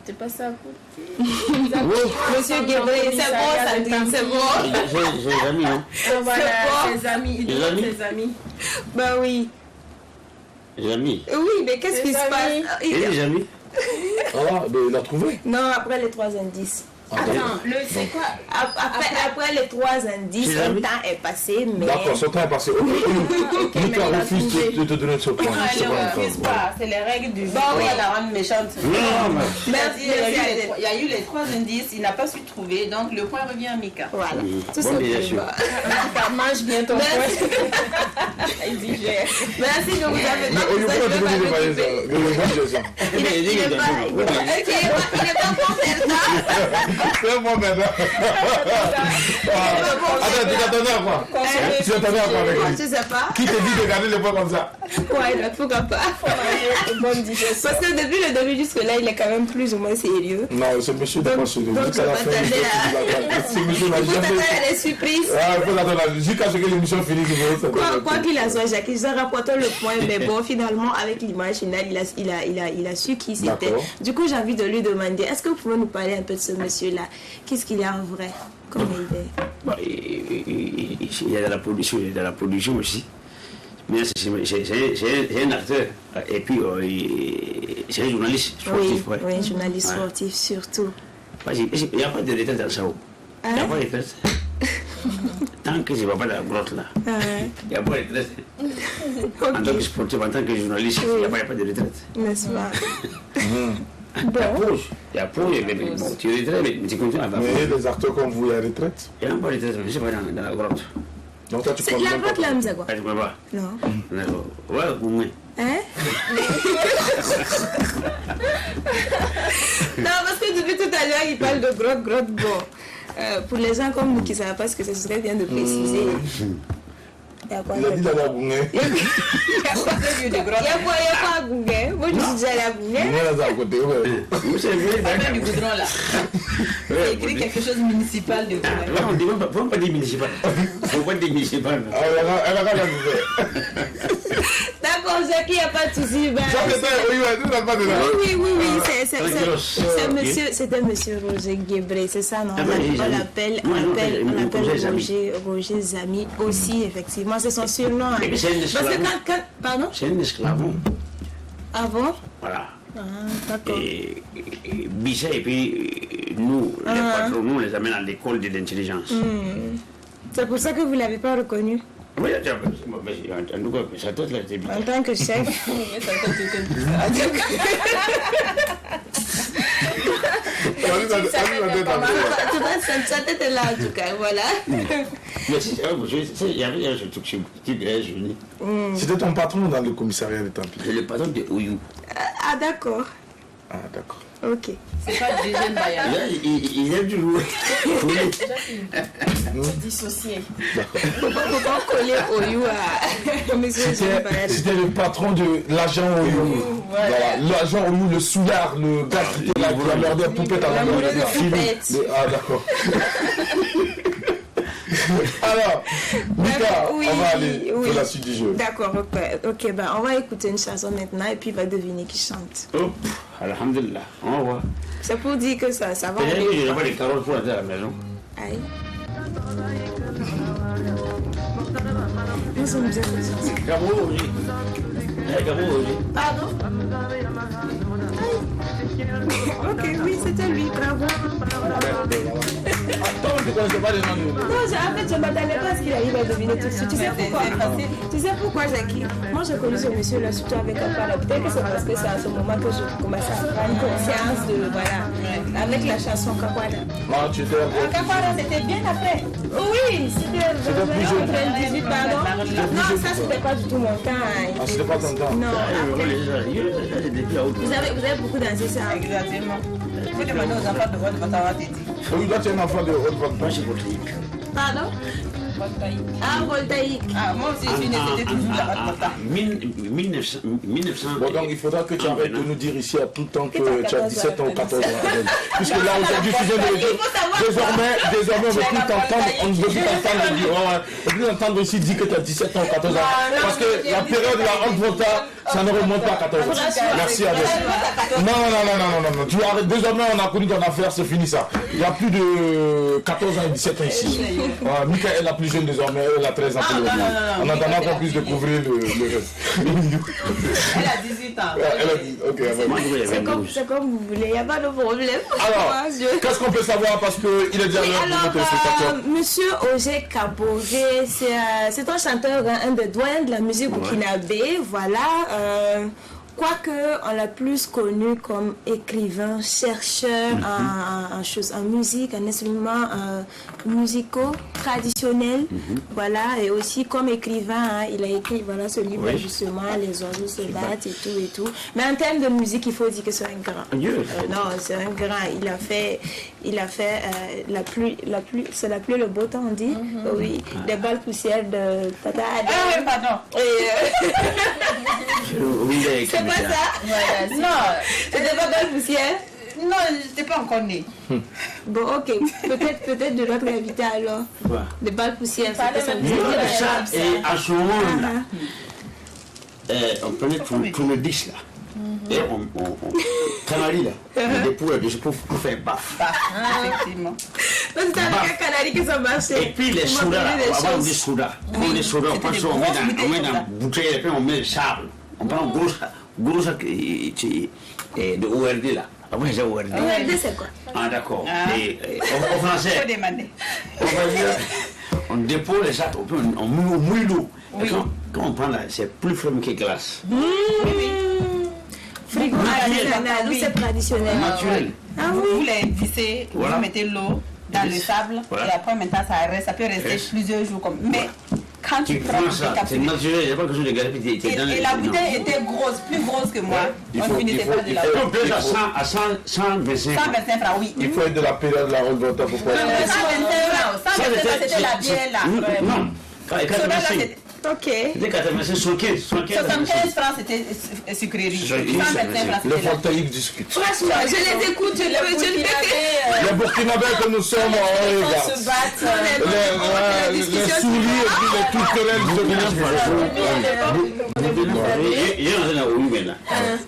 T'es pas ça à côté. Monsieur Guébré, c'est bon, Sandrine, c'est bon. J'ai des amis, non? Voilà, ses amis. Il demande ses amis. Bah oui. Des amis? Oui, mais qu'est-ce qui se passe? Et des amis? Ah, mais il a trouvé. Non, après les 3 indices. Attends, c'est quoi? Après les 3 indices, son temps est passé, mais... D'accord, son temps est passé. Mika refuse de te donner ce point. Elle ne refuse pas, c'est les règles du jeu. Bon, oui, elle la rend méchante. Il y a eu les 3 indices, il n'a pas su trouver, donc le point revient à Mika. Voilà, tout Bon, bien sûr. simplement. Mange bien ton point. Merci de vous avoir Mais au lieu de te donner des valises, Il n'est pas pour faire ça. c'est bon maintenant. Attends, tu t'attendais à quoi? Tu t'attendais à quoi avec lui? Je sais pas. Qui te dit de garder les points comme ça? Ouais, pourquoi pas. Parce que depuis le début jusque-là, il est quand même plus ou moins sérieux. Non, ce monsieur n'est pas sérieux. Donc, Jusqu'à la fin, ce monsieur n'a Vous jamais... attendez à des surprises. Ah, il faut attendre jusqu'à ce que l'émission finisse. Quoi qu'il en soit, Jacques, ils ont rapporté le point, mais bon, finalement, avec l'image finale, il a su qui c'était. D'accord. Du coup, j'ai envie de lui demander, est-ce que vous pouvez nous parler un peu de ce monsieur-là? Qu'est-ce qu'il y a en vrai? Comment il est? Bon, il y a de la production, il y a de la production aussi. Mais c'est un acteur. Et puis, c'est un journaliste sportif. Oui, oui, journaliste sportif surtout. Il n'y a pas de retraite dans ça. Il n'y a pas de retraite. Tant que je ne vais pas dans la grotte là, il n'y a pas de retraite. En tant que sportif, en tant que journaliste, il n'y a pas de retraite. N'est-ce pas? Il y a pause. Il y a pause, mais bon, tu es retraite, mais tu continues à faire. Mais il y a des acteurs comme vous, il y a retraite. Il n'y a pas de retraite, mais je ne sais pas dans la grotte. Donc toi, tu C'est prends la grotte là, Mzagwa? Je ne peux pas. Non. D'accord. Ouais, Goumé. Hein? Non, parce que depuis tout à l'heure, il parle de grotte. Bon, pour les gens comme nous qui ne savent pas ce que c'est, ce serait bien de préciser. Il y a quoi? Il a dit d'aller à Goungé. Il y a quoi à Goungé? Moi, je suis déjà allée à Goungé. Il est là à côté. Pas du goudron là. C'est écrit quelque chose de municipal de Là, on ne dit pas, faut pas dire municipal. Faut pas dire municipal. Elle a quand même D'accord, Jacques, il n'y a pas de souci. Ben, oui, c'est un monsieur Roger Guébré, c'est ça, non? On l'appelle Roger Zami aussi, effectivement, c'est son surnom. Hein. C'est un esclave. Pardon? C'est un esclave. Avant? Voilà. D'accord. Et Bisset, et puis nous, les patrons, nous, on les amène à l'école de l'intelligence. C'est pour ça que vous ne l'avez pas reconnu? Oui, en tout cas, ça doit être bien. En tant que chef. Sa tête est là, en tout cas, voilà. Mais il y avait ce truc qui est jeune. C'était ton patron dans le commissariat de Tampi. C'est le patron de Ouyou. Ah, d'accord. Ah, d'accord. Ok. C'est pas du jeune Bayard. Il aime toujours. Dissocié. D'accord. Faut pas coller Oyou à monsieur Bayard. C'était le patron de l'agent Oyou. Voilà. L'agent Oyou, le souillard, le gars qui était là, qui a merdé la poupette à la main. Ah, d'accord. Alors, Mika, Oui, on va aller oui. pour la suite du jeu. D'accord, ok, ben on va écouter une chanson maintenant et puis il va deviner qui chante. Oh, alhamdulillah, on va voir. C'est pour dire que ça va Peut-être aller. que je n'ai pas de carottes pour entrer à la maison. Aïe. Nous sommes bien consentis. Gabo, oui. Gabo, oui. Pardon? Ok, oui, c'était lui, bravo. Attends, tu connais pas les noms de... Non, en fait, je ne m'attendais pas à ce qu'il arrive à deviner tout de suite. Tu sais pourquoi? Tu sais pourquoi, Jackie? Moi, j'ai connu ce monsieur-là, surtout avec Kapara. Peut-être que c'est parce que c'est à ce moment que je commençais à prendre conscience de, voilà, avec la chanson Kapara. Non, tu étais... Kapara, c'était bien après. Oui, c'était plus jeune. 98, pardon. Non, ça, c'était pas du tout mon temps. Ah, c'était pas ton temps. Non, après. Vous avez beaucoup dansé ça. Exactement. Il faut demander aux enfants de votre papa dit. Oui, toi, tu es un enfant de haute Moi, c'est voltaïque. Pardon? Ah, voltaïque. Ah, moi aussi, je suis née, c'était toujours la papa. 1900. Bon, donc il faudra que tu arrêtes de nous dire ici à tout temps que tu as 17 ans ou 14 ans. Puisque là, aujourd'hui, tu viens de le dire. Désormais, on ne veut plus t'entendre. On ne veut plus t'entendre dire. On ne veut plus t'entendre ici dire que tu as 17 ans ou 14 ans. Parce que la période de la honte volta, ça ne remonte pas à 14 ans. Merci, Adèle. Non. Tu arrêtes. Désormais, on a connu ton affaire, c'est fini ça. Il y a plus de 14 ans et 17 ans ici. Michael a plus plus jeune désormais, elle a 13 ans. En attendant qu'on puisse découvrir le reste. Elle a 18 ans. Ok, c'est comme vous voulez, il n'y a pas de problème. Alors, qu'est-ce qu'on peut savoir parce qu'il est déjà l'heure de notre spectateur. Monsieur Oger Kaboré, c'est un chanteur, un des doyens de la musique burkinabé, voilà. Quoique on l'a plus connu comme écrivain, chercheur en musique, en instruments musicaux traditionnels, voilà, et aussi comme écrivain, il a écrit ce livre justement, Les oiseaux se battent et tout. Mais en termes de musique, il faut dire que c'est un grand. Non, c'est un grand. Il a fait la pluie, c'est la pluie, le beau temps, on dit. Oui, des balles poussières de Tata Adèle. Ah oui, pardon. C'est pas ça? Non, c'était pas balles poussières. Non, je n'étais pas encore née. Bon, ok. Peut-être de notre invité alors. Des balles poussières. Ça, et à ce moment-là, on prenait tout le disque là. Et on canari là. On dépouille de pour faire baf. Effectivement. Donc c'est avec un canari que ça marchait. Et puis les sodas là, avant des sodas. Les sodas, on met dans la bouteille et puis on met le sable. On prend un gros sac de ORD là. Après j'ai ORD. ORD c'est quoi? Ah d'accord. Et en français, Il faut demander. on dépose les sacs, on mouille l'eau. Quand on prend là, c'est plus ferme que glace. Frigo artisanal, c'est traditionnel. Naturel. Vous les vissez, vous mettez l'eau dans le sable et après maintenant ça peut rester plusieurs jours comme. Mais quand tu prends ça, c'est naturel, il n'y a pas quelque chose de galère. Et la bouteille était grosse, plus grosse que moi. On ne finissait pas de la on peut à 125 francs, oui. Il faut être de la période de la Revolta pour pouvoir. 125 francs, c'était la bière là. Non, 85. Ok. C'était 85, 75 francs c'était sucrerie. 125 francs Le c'était la voltaïque discute. Franchement, je les écoute, je les Les Burkinabés que nous sommes, regarde. se battent. Les souris et puis les culturels de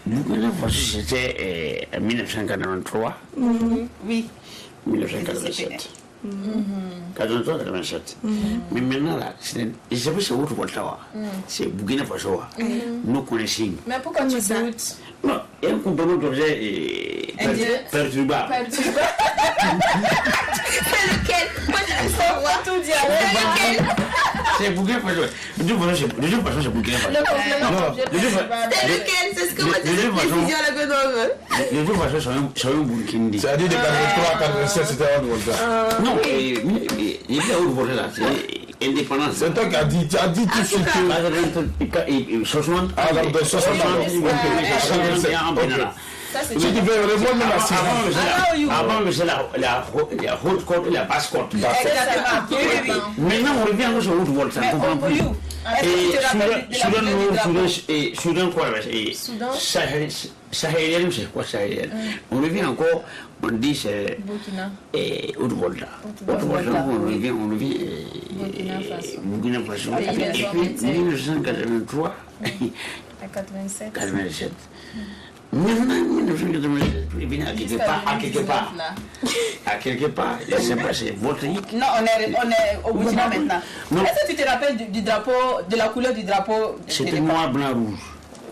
Burkina Faso, c'était en 1983. Oui. 1987. 83-87. Mais maintenant, là, je ne sais pas si c'est autre Volta. C'est Burkina Faso. Nous connaissons. Mais pourquoi tu doutes? Non, il y a un complément d'objet perturbable. C'est lequel? Moi je veux savoir tout dire. C'est lequel? C'est Burkina Faso. De toute façon, c'est Burkina Faso. C'est lequel? C'est ce que moi je dis. De toute façon, c'est un Burkindi. C'est-à-dire de 83 à 87, c'était un Volta. Non, il y a un Volta là. Indépendance. C'est toi qui as dit, tout de suite. Ah, donc de 60 Si tu veux revoir même la série. Avant, c'est la haute côte et la basse côte. Maintenant, on revient sur haute volte, ça ne comprend plus. Et Soudan, quoi? Sahélien, c'est quoi Sahélien? On revient encore, on dit c'est haute volte. Haute volte, on revient Burkina Faso. Et puis 1983 à 87. Maintenant, 1987, il vient à quelque part, il s'est passé voltaïque. Non, on est au Burkina maintenant. Est-ce que tu te rappelles du drapeau, de la couleur du drapeau? C'était noir, blanc, rouge.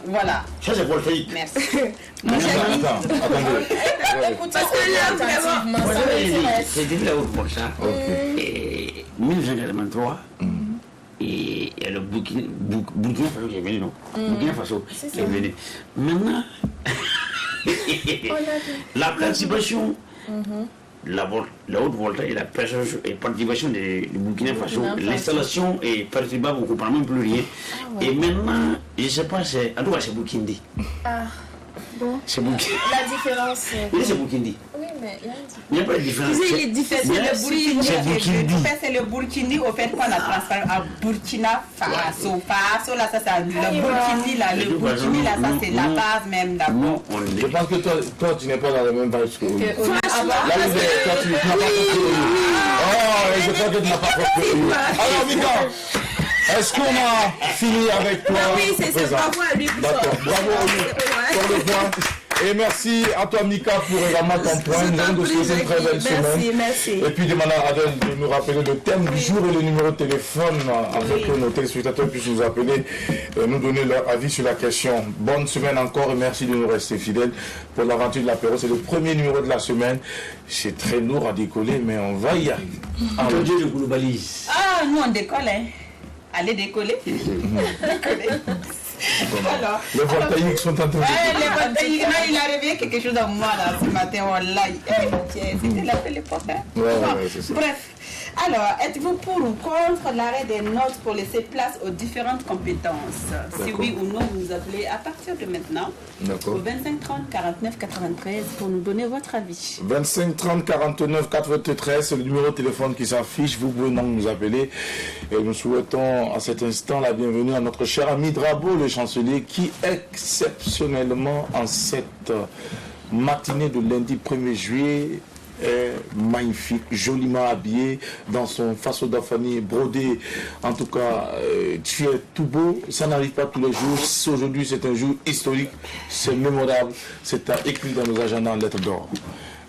Voilà. Ça, c'est voltaïque. Merci. Attendez. Parce que là, vraiment. C'était la haute pour ça. Et 1983. Et le Burkina Faso qui est venu, non? Burkina Faso qui est venu. Maintenant, la participation, la haute volta et la participation du Burkina Faso, l'installation est perturbable, on ne comprend même plus rien. Et maintenant, je ne sais pas, en tout cas c'est Burkindi. Bon. C'est Burkindi. La différence. Oui, c'est Burkindi. Oui, mais il n'y a pas de différence. Il est difficile. C'est le Burkindi au fait qu'on a transféré à Burkina Faso. Faso, là, ça c'est le Burkindi, là. Le Burkindi, là, ça c'est la base même d'abord. Je pense que toi, tu n'es pas dans le même vibe que nous. Là, toi, tu n'as pas compris. Oh, je crois que tu n'as pas compris. Alors, Mika, est-ce qu'on a fini avec toi? Oui, c'est bravo à lui. D'accord, bravo à lui. Pour le point. Et merci à toi, Mika, pour également ton point. Nous allons te souhaiter une très belle semaine. Merci. Et puis, demander à Adèle de nous rappeler le thème du jour et le numéro de téléphone afin que nos téléspectateurs puissent nous appeler et nous donner leur avis sur la question. Bonne semaine encore et merci de nous rester fidèles pour l'aventure de l'apéro. C'est le premier numéro de la semaine. C'est très lourd à décoller, mais on va y arriver. Le Dieu de globalise. Ah, nous on décolle, hein. Allez décoller. Décoller. Alors, les voltaïques sont en train de... les voltaïques, là, il a réveillé quelque chose en moi là ce matin, wallahi. C'était la belle époque, hein. C'est ça. Bref, alors, êtes-vous pour ou contre l'arrêt des notes pour laisser place aux différentes compétences? Si oui ou non, vous nous appelez à partir de maintenant au 25 30 49 93 pour nous donner votre avis. 25 30 49 93, c'est le numéro de téléphone qui s'affiche. Vous pouvez donc nous appeler. Et nous souhaitons à cet instant la bienvenue à notre cher ami Drabo, le chancelier, qui exceptionnellement en cette matinée de lundi 1er juillet est magnifique, joliment habillé dans son faso d'Afani brodé. En tout cas, tu es tout beau. Ça n'arrive pas tous les jours. Aujourd'hui, c'est un jour historique. C'est mémorable. C'est écrit dans nos agendas en lettres d'or.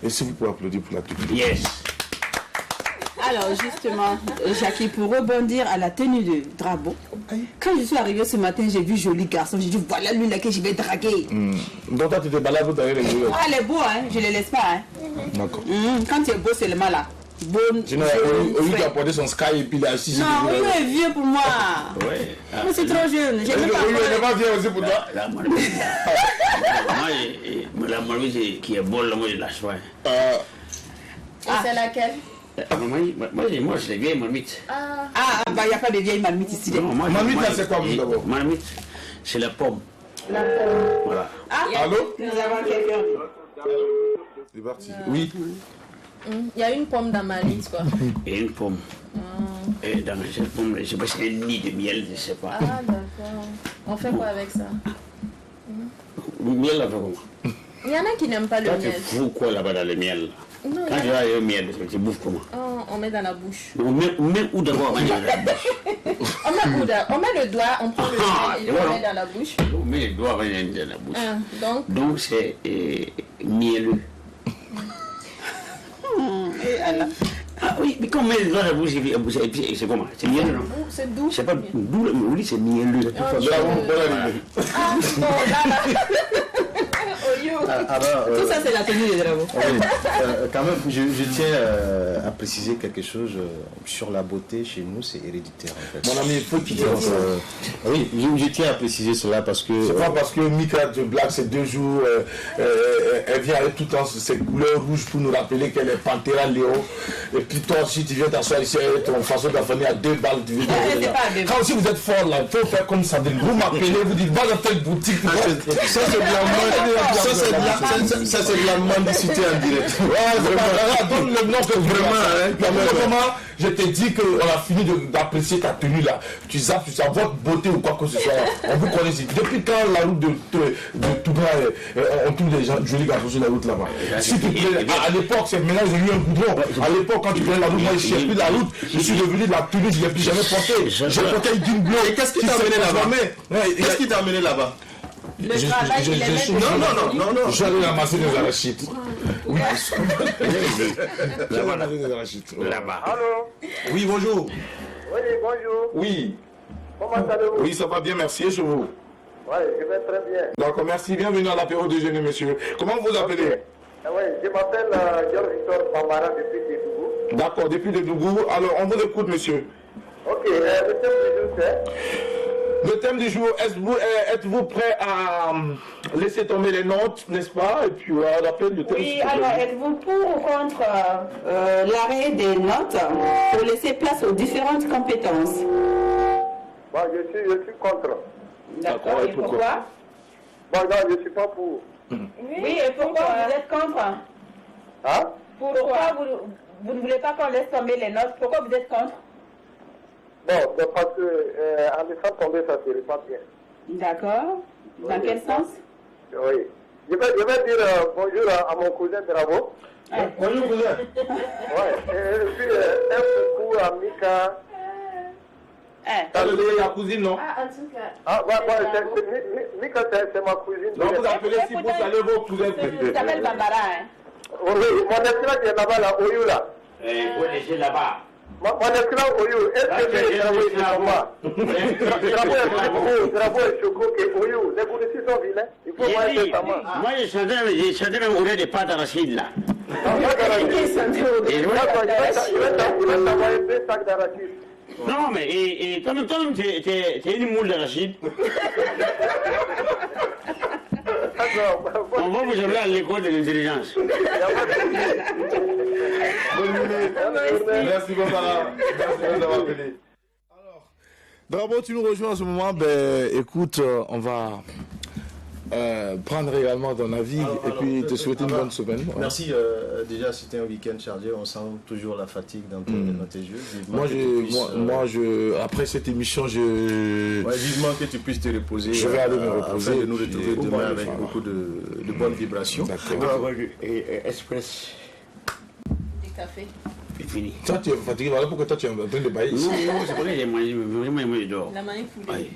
Et si vous pouvez applaudir pour la tenue. Yes. Alors justement, Jackie, pour rebondir à la tenue de Drabo, quand je suis arrivée ce matin, j'ai vu joli garçon, j'ai dit voilà lui là que je vais draguer. Donc toi tu te balades, vous avez les yeux. Ah, elle est beau, hein, je ne les laisse pas. Hein. D'accord. Quand tu es beau seulement là. Bon, sinon, au lieu d'apporter son sky et puis il est assis. non, lui est vieux pour moi. Ouais. Moi c'est trop jeune. Je n'ai pas vieux aussi pour toi. La marmite qui est bonne, moi je lâche pas. Et c'est laquelle? Moi, c'est les vieilles marmites. bah il n'y a pas de vieilles marmites ici. Non, marmite, là, c'est quoi, vous, d'abord? Marmite, c'est la pomme. La pomme. Voilà. Allô? Nous avons quelqu'un. C'est parti. Oui. Il y a une pomme dans ma liste, quoi. Et une pomme. Et dans cette pomme, je sais pas si c'est un nid de miel, je ne sais pas. Ah, d'accord. On fait quoi avec ça? Le miel, là, comment? Il y en a qui n'aiment pas le Toi, tu miel. fous quoi là-bas dans le miel? Non, Quand tu as le miel, tu bouffes comment? on met dans la bouche. On met où d'abord avant de dans la bouche? On met le doigt, on prend le miel et on met dans la bouche. On met le doigt avant d'aller dans la bouche. Donc c'est mielleux. Ah oui, mais quand on met le doigt dans la bouche, c'est comment? C'est mielleux, non? c'est doux. C'est pas doux, mais on dit c'est mielleux. Bon, là. Tout ça c'est la tenue de Drabo. Quand même, je tiens à préciser quelque chose sur la beauté chez nous, c'est héréditaire en fait. Mon ami, il faut qu'il dise. Oui, je tiens à préciser cela parce que... C'est pas parce que Mika de Black, ces 2 jours, elle vient avec tout le temps ses couleurs rouges pour nous rappeler qu'elle est Pantera Léo. Et puis toi aussi, tu viens t'asseoir ici avec ton façon d'affaire à 2 balles du vidéo. Quand aussi vous êtes fort là, il faut faire comme ça. Vous m'appelez, vous dites, va dans telle boutique. Ça, c'est de la mendicité en direct. Donne le nom que vraiment, je te dis qu'on a fini d'apprécier ta tenue là. Tu zappes, tu sais, votre beauté ou quoi que ce soit. On vous connaît ici. Depuis quand la route de Touba, on trouve des gens jolis garçons sur la route là-bas. Si tu prenais, à l'époque, c'est maintenant j'ai eu un goudron. À l'époque, quand tu prenais la route, moi je ne cherche plus la route. Je suis devenu de la tenue, je ne l'ai plus jamais porté. J'ai porté une jean bleue. Et qu'est-ce qui t'a amené là-bas? Qu'est-ce qui t'a amené là-bas? Le travail, il est même. Non. J'allais ramasser des arachides. Oui. J'allais ramasser des arachides. Là-bas. Allô? Oui, bonjour. Oui, bonjour. Oui. Comment allez-vous? Oui, ça va bien, merci. Et chez vous? Oui, je vais très bien. D'accord, merci. Bienvenue à l'apéro déjeuner, monsieur. Comment vous vous appelez? Oui, je m'appelle Georges Victor Bambara depuis Kédougou. D'accord, depuis le Dougou. Alors, on vous écoute, monsieur. Ok, le thème du jour c'est... Le thème du jour, êtes-vous prêt à laisser tomber les notes, n'est-ce pas? Et puis, on appelle le thème. Oui, alors êtes-vous pour ou contre l'arrêt des notes pour laisser place aux différentes compétences? Bon, je suis contre. D'accord, et pourquoi? Bon, non, je ne suis pas pour. Oui, et pourquoi vous êtes contre? Hein? Pourquoi vous ne voulez pas qu'on laisse tomber les notes? Pourquoi vous êtes contre? Bon, c'est parce que en laissant tomber, ça ne serait pas bien. D'accord. Dans quel sens? Oui. Je vais dire bonjour à mon cousin Drabo. Bonjour, cousin. Oui, et puis un coucou à Mika. T'as le la cousine, non? Ah, en tout cas. Ah, ouais, Mika, c'est ma cousine. Non, vous appelez si vous allez vos cousins. Tu t'appelles Bambara, hein? Oui, mon esclave qui est là-bas, là, Oyou, là. Où est là-bas? Mon esclave Oyou, est-ce que c'est Drapeau et Choco qui est Oyou? Les policiers sont vilains. Il faut voir récemment. Moi, j'ai chanté dans le des pâtes d'arachide, là. Il va t'envoyer 2 sacs d'arachide. Non, mais et toi-même, t'es une moule d'arachide. On va vous amener à l'école de l'intelligence. Merci beaucoup d'avoir appelé. Alors, Drapeau, tu nous rejoins en ce moment. Ben, écoute, on va prendre également ton avis et puis te souhaiter une bonne semaine. Ouais. Merci. Déjà, c'était un week-end chargé. On sent toujours la fatigue dans tes yeux. Après cette émission, vivement que tu puisses te reposer. Je vais aller me reposer. Afin de nous retrouver demain avec beaucoup de bonnes vibrations. D'accord. Express. Du café. C'est fini. Toi, tu es fatigué. Voilà pourquoi toi, tu es en train de bailler. Non, c'est pas que j'ai vraiment dehors. La main foulée.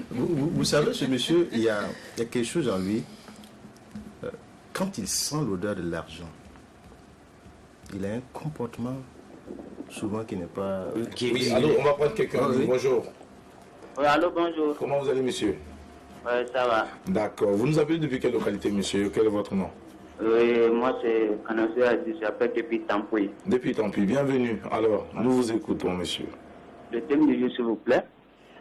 Vous savez, ce monsieur, il y a quelque chose en lui. Quand il sent l'odeur de l'argent, il a un comportement souvent qui n'est pas... Oui, allô, on va prendre quelqu'un. Oui. Bonjour. Oui, allô, bonjour. Comment vous allez, monsieur? Oui, ça va. D'accord. Vous nous appelez depuis quelle localité, monsieur? Quel est votre nom? Oui, moi, c'est Kanassé Adi, j'appelle depuis Tampoui. Depuis Tampoui. Bienvenue. Alors, nous vous écoutons, monsieur. Le thème du jour, s'il vous plaît.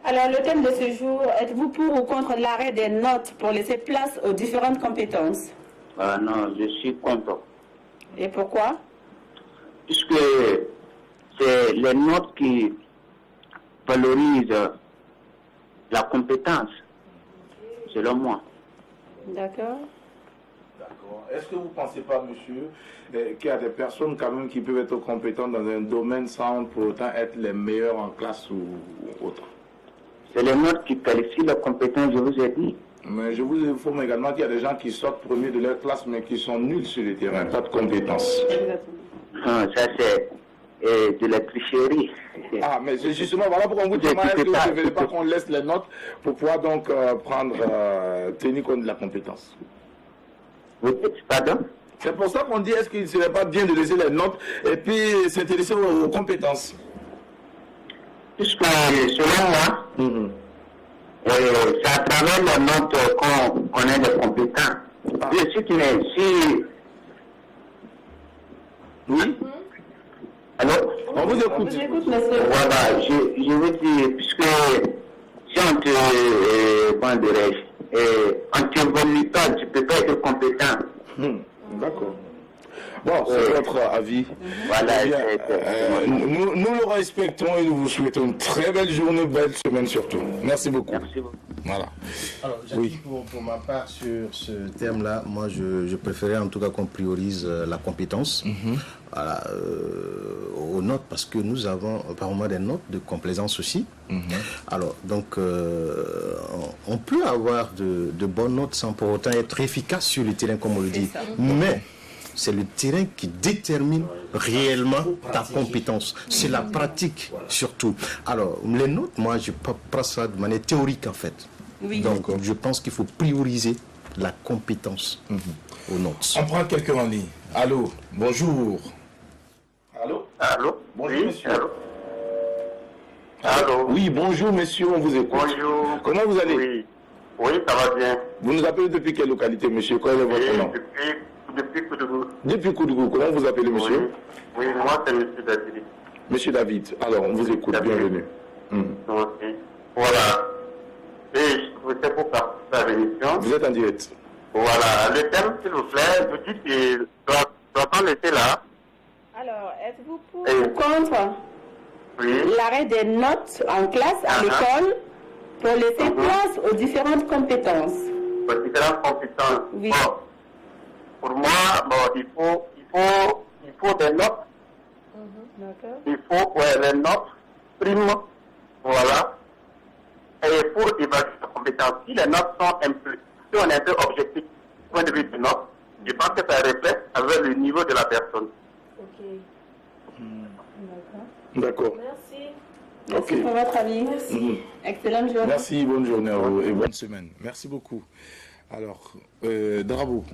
Alors, le thème de ce jour, êtes-vous pour ou contre l'arrêt des notes pour laisser place aux différentes compétences? Non, je suis contre. Et pourquoi? Puisque c'est les notes qui valorisent la compétence, selon moi. D'accord. D'accord. Est-ce que vous ne pensez pas, monsieur, qu'il y a des personnes quand même qui peuvent être compétentes dans un domaine sans pour autant être les meilleurs en classe ou autre? C'est les notes qui qualifient la compétence, je vous ai dit. Mais je vous informe également qu'il y a des gens qui sortent premiers de leur classe mais qui sont nuls sur le terrain, pas de compétences. Ça c'est de la tricherie. Ah, mais c'est justement, voilà pourquoi on vous demande, est-ce que vous ne voulez pas qu'on laisse les notes pour pouvoir donc tenir compte de la compétence? Pardon? C'est pour ça qu'on dit, est-ce qu'il ne serait pas bien de laisser les notes et puis s'intéresser aux compétences? Puisque, selon moi, c'est à travers les notes qu'on est des compétents. Je suis qui est si... Oui? Allô? On vous écoute. monsieur. Voilà, je veux dire, puisque si on te... comment dirais-je? On ne t'évolue pas, tu ne peux pas être compétent. D'accord. Bon, c'est votre avis. Voilà, nous le respectons et nous vous souhaitons une très belle journée, belle semaine surtout. Merci beaucoup. Merci beaucoup. Voilà. Alors, pour ma part, sur ce thème-là, moi, je préférais en tout cas qu'on priorise la compétence voilà, aux notes, parce que nous avons apparemment des notes de complaisance aussi. Alors, donc, on peut avoir de bonnes notes sans pour autant être efficace sur le terrain, comme on le dit. Mais c'est le terrain qui détermine réellement ta compétence. C'est la pratique surtout. Alors, les notes, moi, je prends ça de manière théorique en fait. Oui. Donc, je pense qu'il faut prioriser la compétence aux notes. On prend quelqu'un en ligne. Allô, bonjour. Allô? Allô? Bonjour, Oui, monsieur. allô? Allô? Oui, bonjour, monsieur, on vous écoute. Bonjour. Comment vous allez? Oui. Oui, ça va bien. Vous nous appelez depuis quelle localité, monsieur? Quel est votre nom? Depuis Koudougou. Depuis Koudougou. Comment vous appelez, monsieur? Oui, moi c'est monsieur David. Monsieur David. Alors, on vous écoute. David. Bienvenue. Ok. Voilà. Et je souhaitais pour participer à l'émission. Vous êtes en direct. Voilà. Le thème, s'il vous plaît, vous dites que doit-on laisser là? Alors, êtes-vous pour ou contre Oui. l'arrêt des notes en classe à l'école pour laisser place aux différentes compétences? Aux différentes compétences. Oui. Bon. Pour moi, bon, il faut des notes. D'accord. Il faut les notes primes. Voilà. Et pour évaluer la compétence, si les notes sont un peu, si on est un peu objectif, du point de vue des notes, je pense que ça reflète avec le niveau de la personne. Ok. D'accord. D'accord. Merci. Merci pour votre avis. Merci. Excellente journée. Merci, bonne journée à vous et bonne semaine. Merci beaucoup. Alors, Drabo,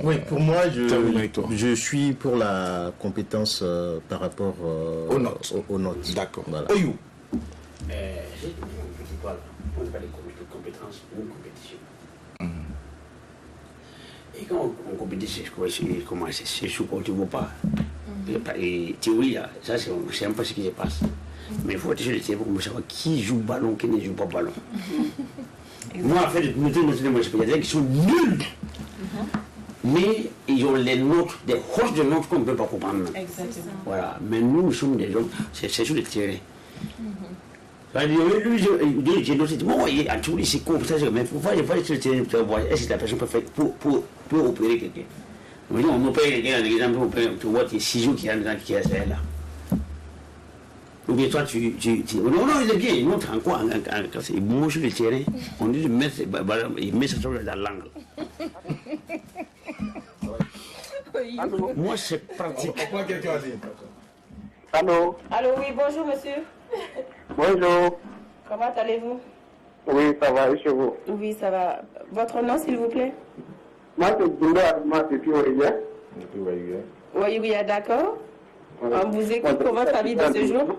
oui, pour moi, je suis pour la compétence par rapport aux notes. D'accord. Voilà. Oyou. On parle de compétences ou compétition. Et quand on compétit, c'est sûr qu'on ne voit pas. Et théorie, là, ça, c'est un peu ce qui se passe. Mais il faut être sur le terrain pour savoir qui joue ballon, qui ne joue pas ballon. Moi, en fait, il y a des gens qui sont nuls. Mais ils ont les notes, des hausses de notes qu'on ne peut pas comprendre. Exactement. Voilà. Mais nous sommes des gens, c'est sur le terrain. Lui, j'ai noté, bon, à tous les c'est comme ça, mais il faut aller sur le terrain pour voir est-ce que la personne peut faire pour opérer quelqu'un. On opère quelqu'un, par exemple, tu vois, tes ciseaux qui est là. Ou bien toi, non, il est bien, il montre en quoi, il mange sur le terrain, on dit de mettre, il met ça dans l'angle. Moi, c'est pratique. Pourquoi quelqu'un a dit? Allô? Allô, oui, bonjour monsieur. Bonjour. Comment allez-vous? Oui, ça va, et chez vous? Oui, ça va. Votre nom, s'il vous plaît? Moi, c'est Doumba Adama depuis Oria. Oui, d'accord. On vous écoute pour votre avis de ce jour.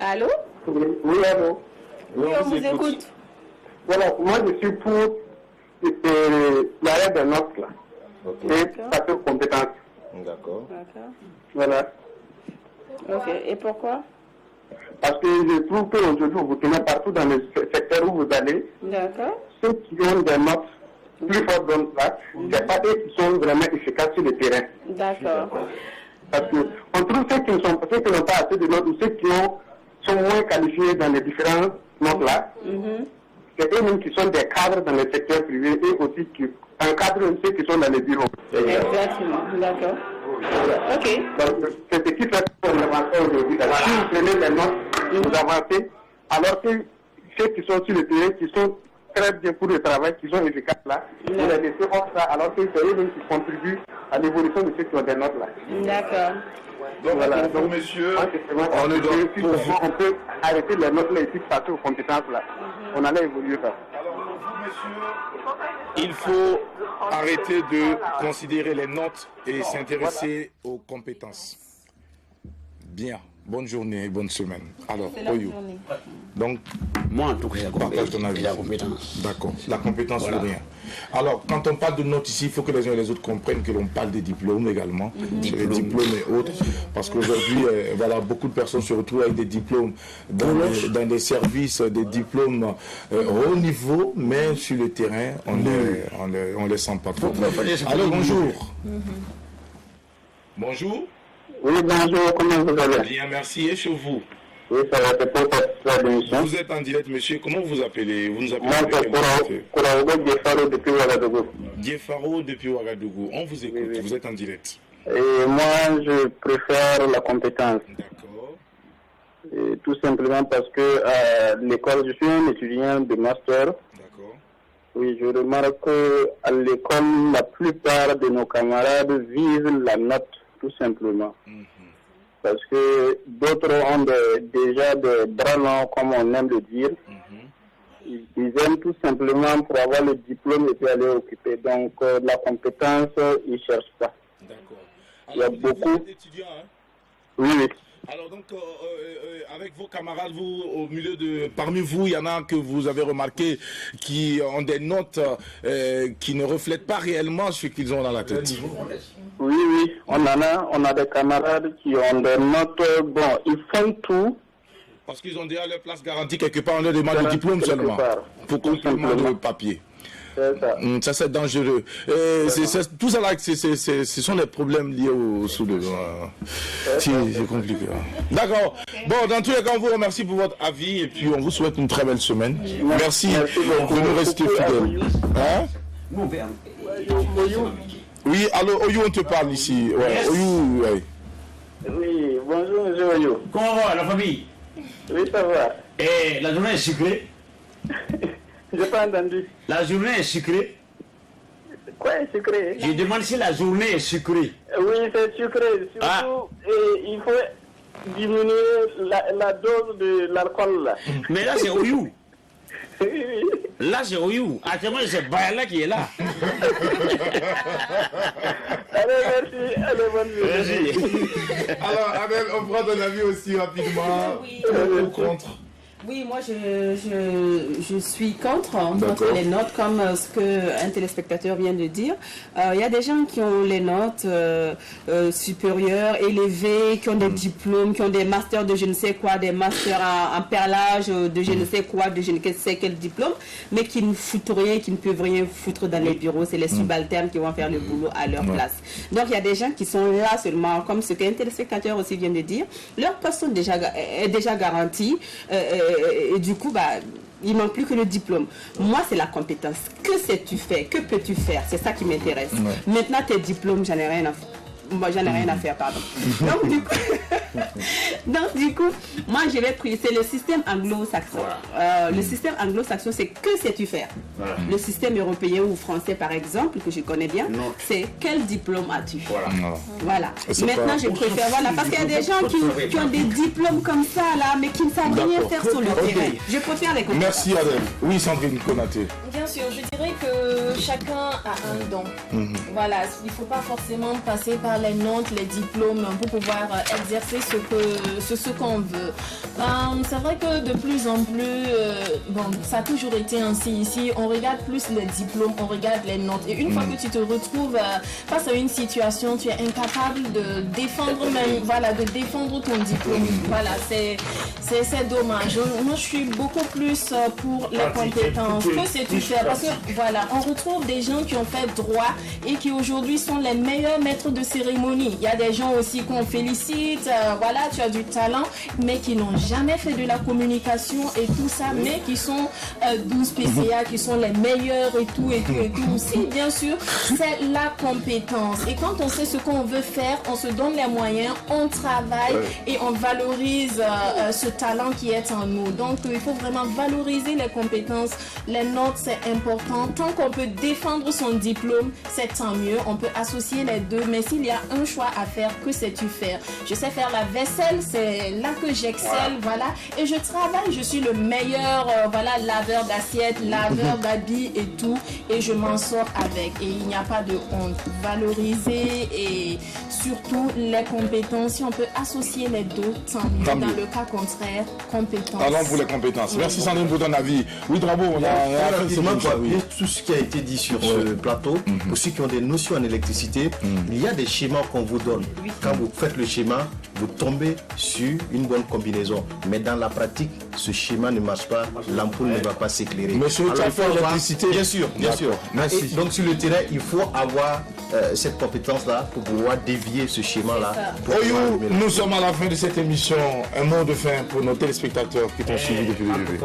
Allô? Oui, allô? Oui, on vous écoute. Voilà, moi, je suis pour l'arrêt des notes, là. Et passer aux compétences. D'accord. Voilà. Ok, et pourquoi? Parce que je trouve qu'aujourd'hui, vous tenez partout dans le secteur où vous allez. D'accord. Ceux qui ont des notes plus fortes dans là, c'est pas eux qui sont vraiment efficaces sur le terrain. D'accord. Parce qu'on trouve ceux qui n'ont pas assez de notes ou ceux qui sont moins qualifiés dans les différentes notes là. C'est eux-mêmes qui sont des cadres dans le secteur privé et aussi qui encadrent ceux qui sont dans les bureaux. Exactement, d'accord. Ok. Donc, c'est ce qui fait qu'on avance aujourd'hui. Si vous prenez les notes, vous avancez, alors que ceux qui sont sur le terrain, qui sont très bien pour le travail, qui sont efficaces là, vous les laissez hors ça, alors que c'est eux-mêmes qui contribuent à l'évolution de ceux qui ont des notes là. D'accord. Donc, voilà. donc monsieur, on peut arrêter les notes là et puis passer aux compétences là. On allait évoluer ça. Alors, vous, monsieur, il faut arrêter de considérer les notes et s'intéresser aux compétences. Bien. Bonne journée et bonne semaine. Alors, Oyou. Donc, moi, en tout cas, partage ton avis. La compétence. D'accord. La compétence, voilà. Rien. Alors, quand on parle de notes ici, il faut que les uns et les autres comprennent que l'on parle des diplômes également, les diplômes et autres, parce qu'aujourd'hui, voilà, beaucoup de personnes se retrouvent avec des diplômes dans des services, des diplômes haut niveau, mais sur le terrain, on les sent pas trop. Alors, bonjour. Bonjour. Oui, bonjour, comment vous allez? Bien, merci. Et chez vous? Oui, ça va, c'est pour cette émission. Vous êtes en direct, monsieur. Comment vous appelez? Vous nous appelez? Moi, c'est Kouraogo Diefaro depuis Ouagadougou. Diefaro depuis Ouagadougou. On vous écoute. Oui. Vous êtes en direct. Et moi, je préfère la compétence. D'accord. Et tout simplement parce que à l'école, je suis un étudiant de master. D'accord. Oui, je remarque qu'à l'école, la plupart de nos camarades visent la note, tout simplement. Parce que d'autres ont déjà des bras longs, comme on aime le dire. Ils aiment tout simplement pour avoir le diplôme et puis aller occuper. Donc, la compétence, ils ne cherchent pas. D'accord. Il y a beaucoup d'étudiants, hein? Oui, oui. Alors donc, avec vos camarades, parmi vous, il y en a que vous avez remarqué qui ont des notes qui ne reflètent pas réellement ce qu'ils ont dans la tête. Oui, oui, on a des camarades qui ont des notes, bon, ils font tout. Parce qu'ils ont déjà leur place garantie quelque part, on leur demande le diplôme seulement, pour complément le papier. Ça c'est dangereux. Tout ça là, ce sont des problèmes liés au soulèvement. C'est compliqué. D'accord. Bon, dans tous les cas, on vous remercie pour votre avis et puis on vous souhaite une très belle semaine. Merci de nous rester fidèles. Hein? Oui, alors Oyou, on te parle ici. Ouais, Oyou, ouais. Oui, bonjour monsieur Oyou. Comment va la famille? Oui, ça va. Et la journée est sucrée? J'ai pas entendu. La journée est sucrée? Quoi est sucré? Je demande si la journée est sucrée. Oui, c'est sucré. Surtout, il faut diminuer la dose de l'alcool. Là. Mais là, c'est Oyou. Là, c'est Oyou. Actuellement, c'est Bayala qui est là. Allez, merci. Allez, bonne nuit. Merci. Alors, Adèle, on prend ton avis aussi rapidement. Oui. Ou contre? Oui, moi je suis contre les notes, comme ce qu'un téléspectateur vient de dire. Il y a des gens qui ont les notes supérieures, élevées, qui ont des diplômes, qui ont des masters de je ne sais quoi, des masters en perlage de je ne sais quoi, de je ne sais quel diplôme, mais qui ne foutent rien, qui ne peuvent rien foutre dans les bureaux. C'est les subalternes qui vont faire le boulot à leur place. Donc il y a des gens qui sont là seulement, comme ce qu'un téléspectateur aussi vient de dire. Leur poste est déjà garanti. Et du coup, il ne manque plus que le diplôme. Moi, c'est la compétence. Que sais-tu faire? Que peux-tu faire? C'est ça qui m'intéresse. Maintenant, tes diplômes, j'en ai rien à faire. Moi, j'en ai rien à faire, pardon. Donc, du coup, moi, je vais prier. C'est le système anglo-saxon. Le système anglo-saxon, c'est que sais-tu faire? Le système européen ou français, par exemple, que je connais bien, c'est quel diplôme as-tu? Voilà. Maintenant, je préfère, parce qu'il y a des gens qui ont des diplômes comme ça, là, mais qui ne savent rien faire sur le terrain. Je préfère les compétences. Merci, Adèle. Oui, Sandrine Konaté. Bien sûr, je dirais que chacun a un don. Voilà, il ne faut pas forcément passer par les notes, les diplômes pour pouvoir exercer ce qu'on veut. C'est vrai que de plus en plus, ça a toujours été ainsi ici, on regarde plus les diplômes, on regarde les notes. Et une fois que tu te retrouves face à une situation, tu es incapable de défendre de défendre ton diplôme. Voilà, c'est dommage. Moi, je suis beaucoup plus pour les compétences. Que sais-tu faire? Parce que voilà, on retrouve des gens qui ont fait droit et qui aujourd'hui sont les meilleurs maîtres de cérémonie. Il y a des gens aussi qu'on félicite, tu as du talent, mais qui n'ont jamais fait de la communication et tout ça, mais qui sont 12 PCA, qui sont les meilleurs et tout. Si, bien sûr, c'est la compétence. Et quand on sait ce qu'on veut faire, on se donne les moyens, on travaille et on valorise ce talent qui est en nous. Donc, il faut vraiment valoriser les compétences. Les notes, c'est important. Tant qu'on peut défendre son diplôme, c'est tant mieux. On peut associer les deux, mais s'il y a un choix à faire, que sais-tu faire? Je sais faire la vaisselle, c'est là que j'excelle, et je travaille, je suis le meilleur, laveur d'assiettes, laveur d'habits et tout, et je m'en sors avec, et il n'y a pas de honte. Valoriser et surtout les compétences, si on peut associer les deux, tant mieux. Dans le cas contraire, compétences. Allons pour les compétences. Merci Sandrine pour ton avis. Oui, Drabo, tout ce qui a été dit sur ce plateau, pour ceux qui ont des notions en électricité, il y a des schémas qu'on vous donne. Quand vous faites le schéma, vous tombez sur une bonne combinaison. Mais dans la pratique, ce schéma ne marche pas, l'ampoule ne va pas s'éclairer. Monsieur, tu as fait l'électricité? Bien sûr. Merci. Et donc sur le terrain, il faut avoir cette compétence-là pour pouvoir dévier ce schéma-là. Oyou, nous sommes à la fin de cette émission. Un mot de fin pour nos téléspectateurs qui t'ont suivi depuis le début.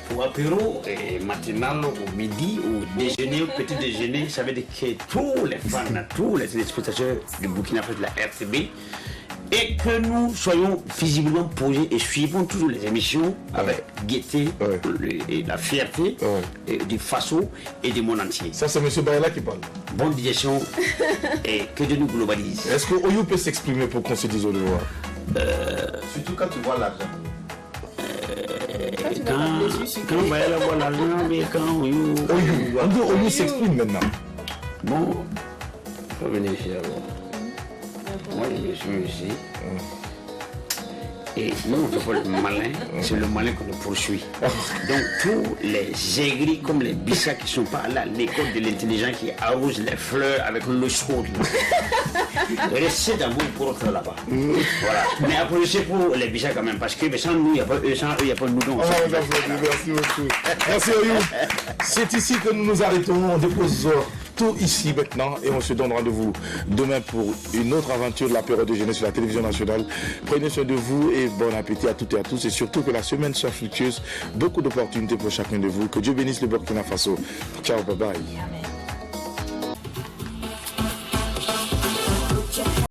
Pour apéro, matinal, au midi, au déjeuner, au petit déjeuner, ça veut dire que tous les fans, tous les téléspectateurs du Burkina Faso de la RTB, et que nous soyons visiblement posés et suivons toujours les émissions avec gaieté et la fierté du Faso et du monde entier. Ça, c'est M. Bayala qui parle. Bonne digestion et que Dieu nous globalise. Est-ce que Oyou peut s'exprimer pour qu'on se dise au revoir? Surtout quand tu vois l'argent. Quand Bayala voit l'argent, mais quand Oyou s'exprime maintenant. Bon, il faut venir ici alors. Moi, je suis ici. Et nous, on ne fait pas le malin, c'est le malin qu'on nous poursuit. Donc, tous les aigris comme les bichats qui ne sont pas là, l'école de l'intelligence qui arrose les fleurs avec l'eau chaude. Restez dans vos propres là-bas. Voilà. Mais applaudissez pour les bichats quand même, parce que sans nous, il n'y a pas eux, sans eux, il n'y a pas nous. Merci beaucoup. Merci Oyou. C'est ici que nous nous arrêtons. On dépose tout ici maintenant et on se donne rendez-vous demain pour une autre aventure de la période de jeunesse sur la télévision nationale. Prenez soin de vous et bon appétit à toutes et à tous, et surtout que la semaine soit fructueuse. Beaucoup d'opportunités pour chacun de vous. Que Dieu bénisse le Burkina Faso. Ciao, bye bye.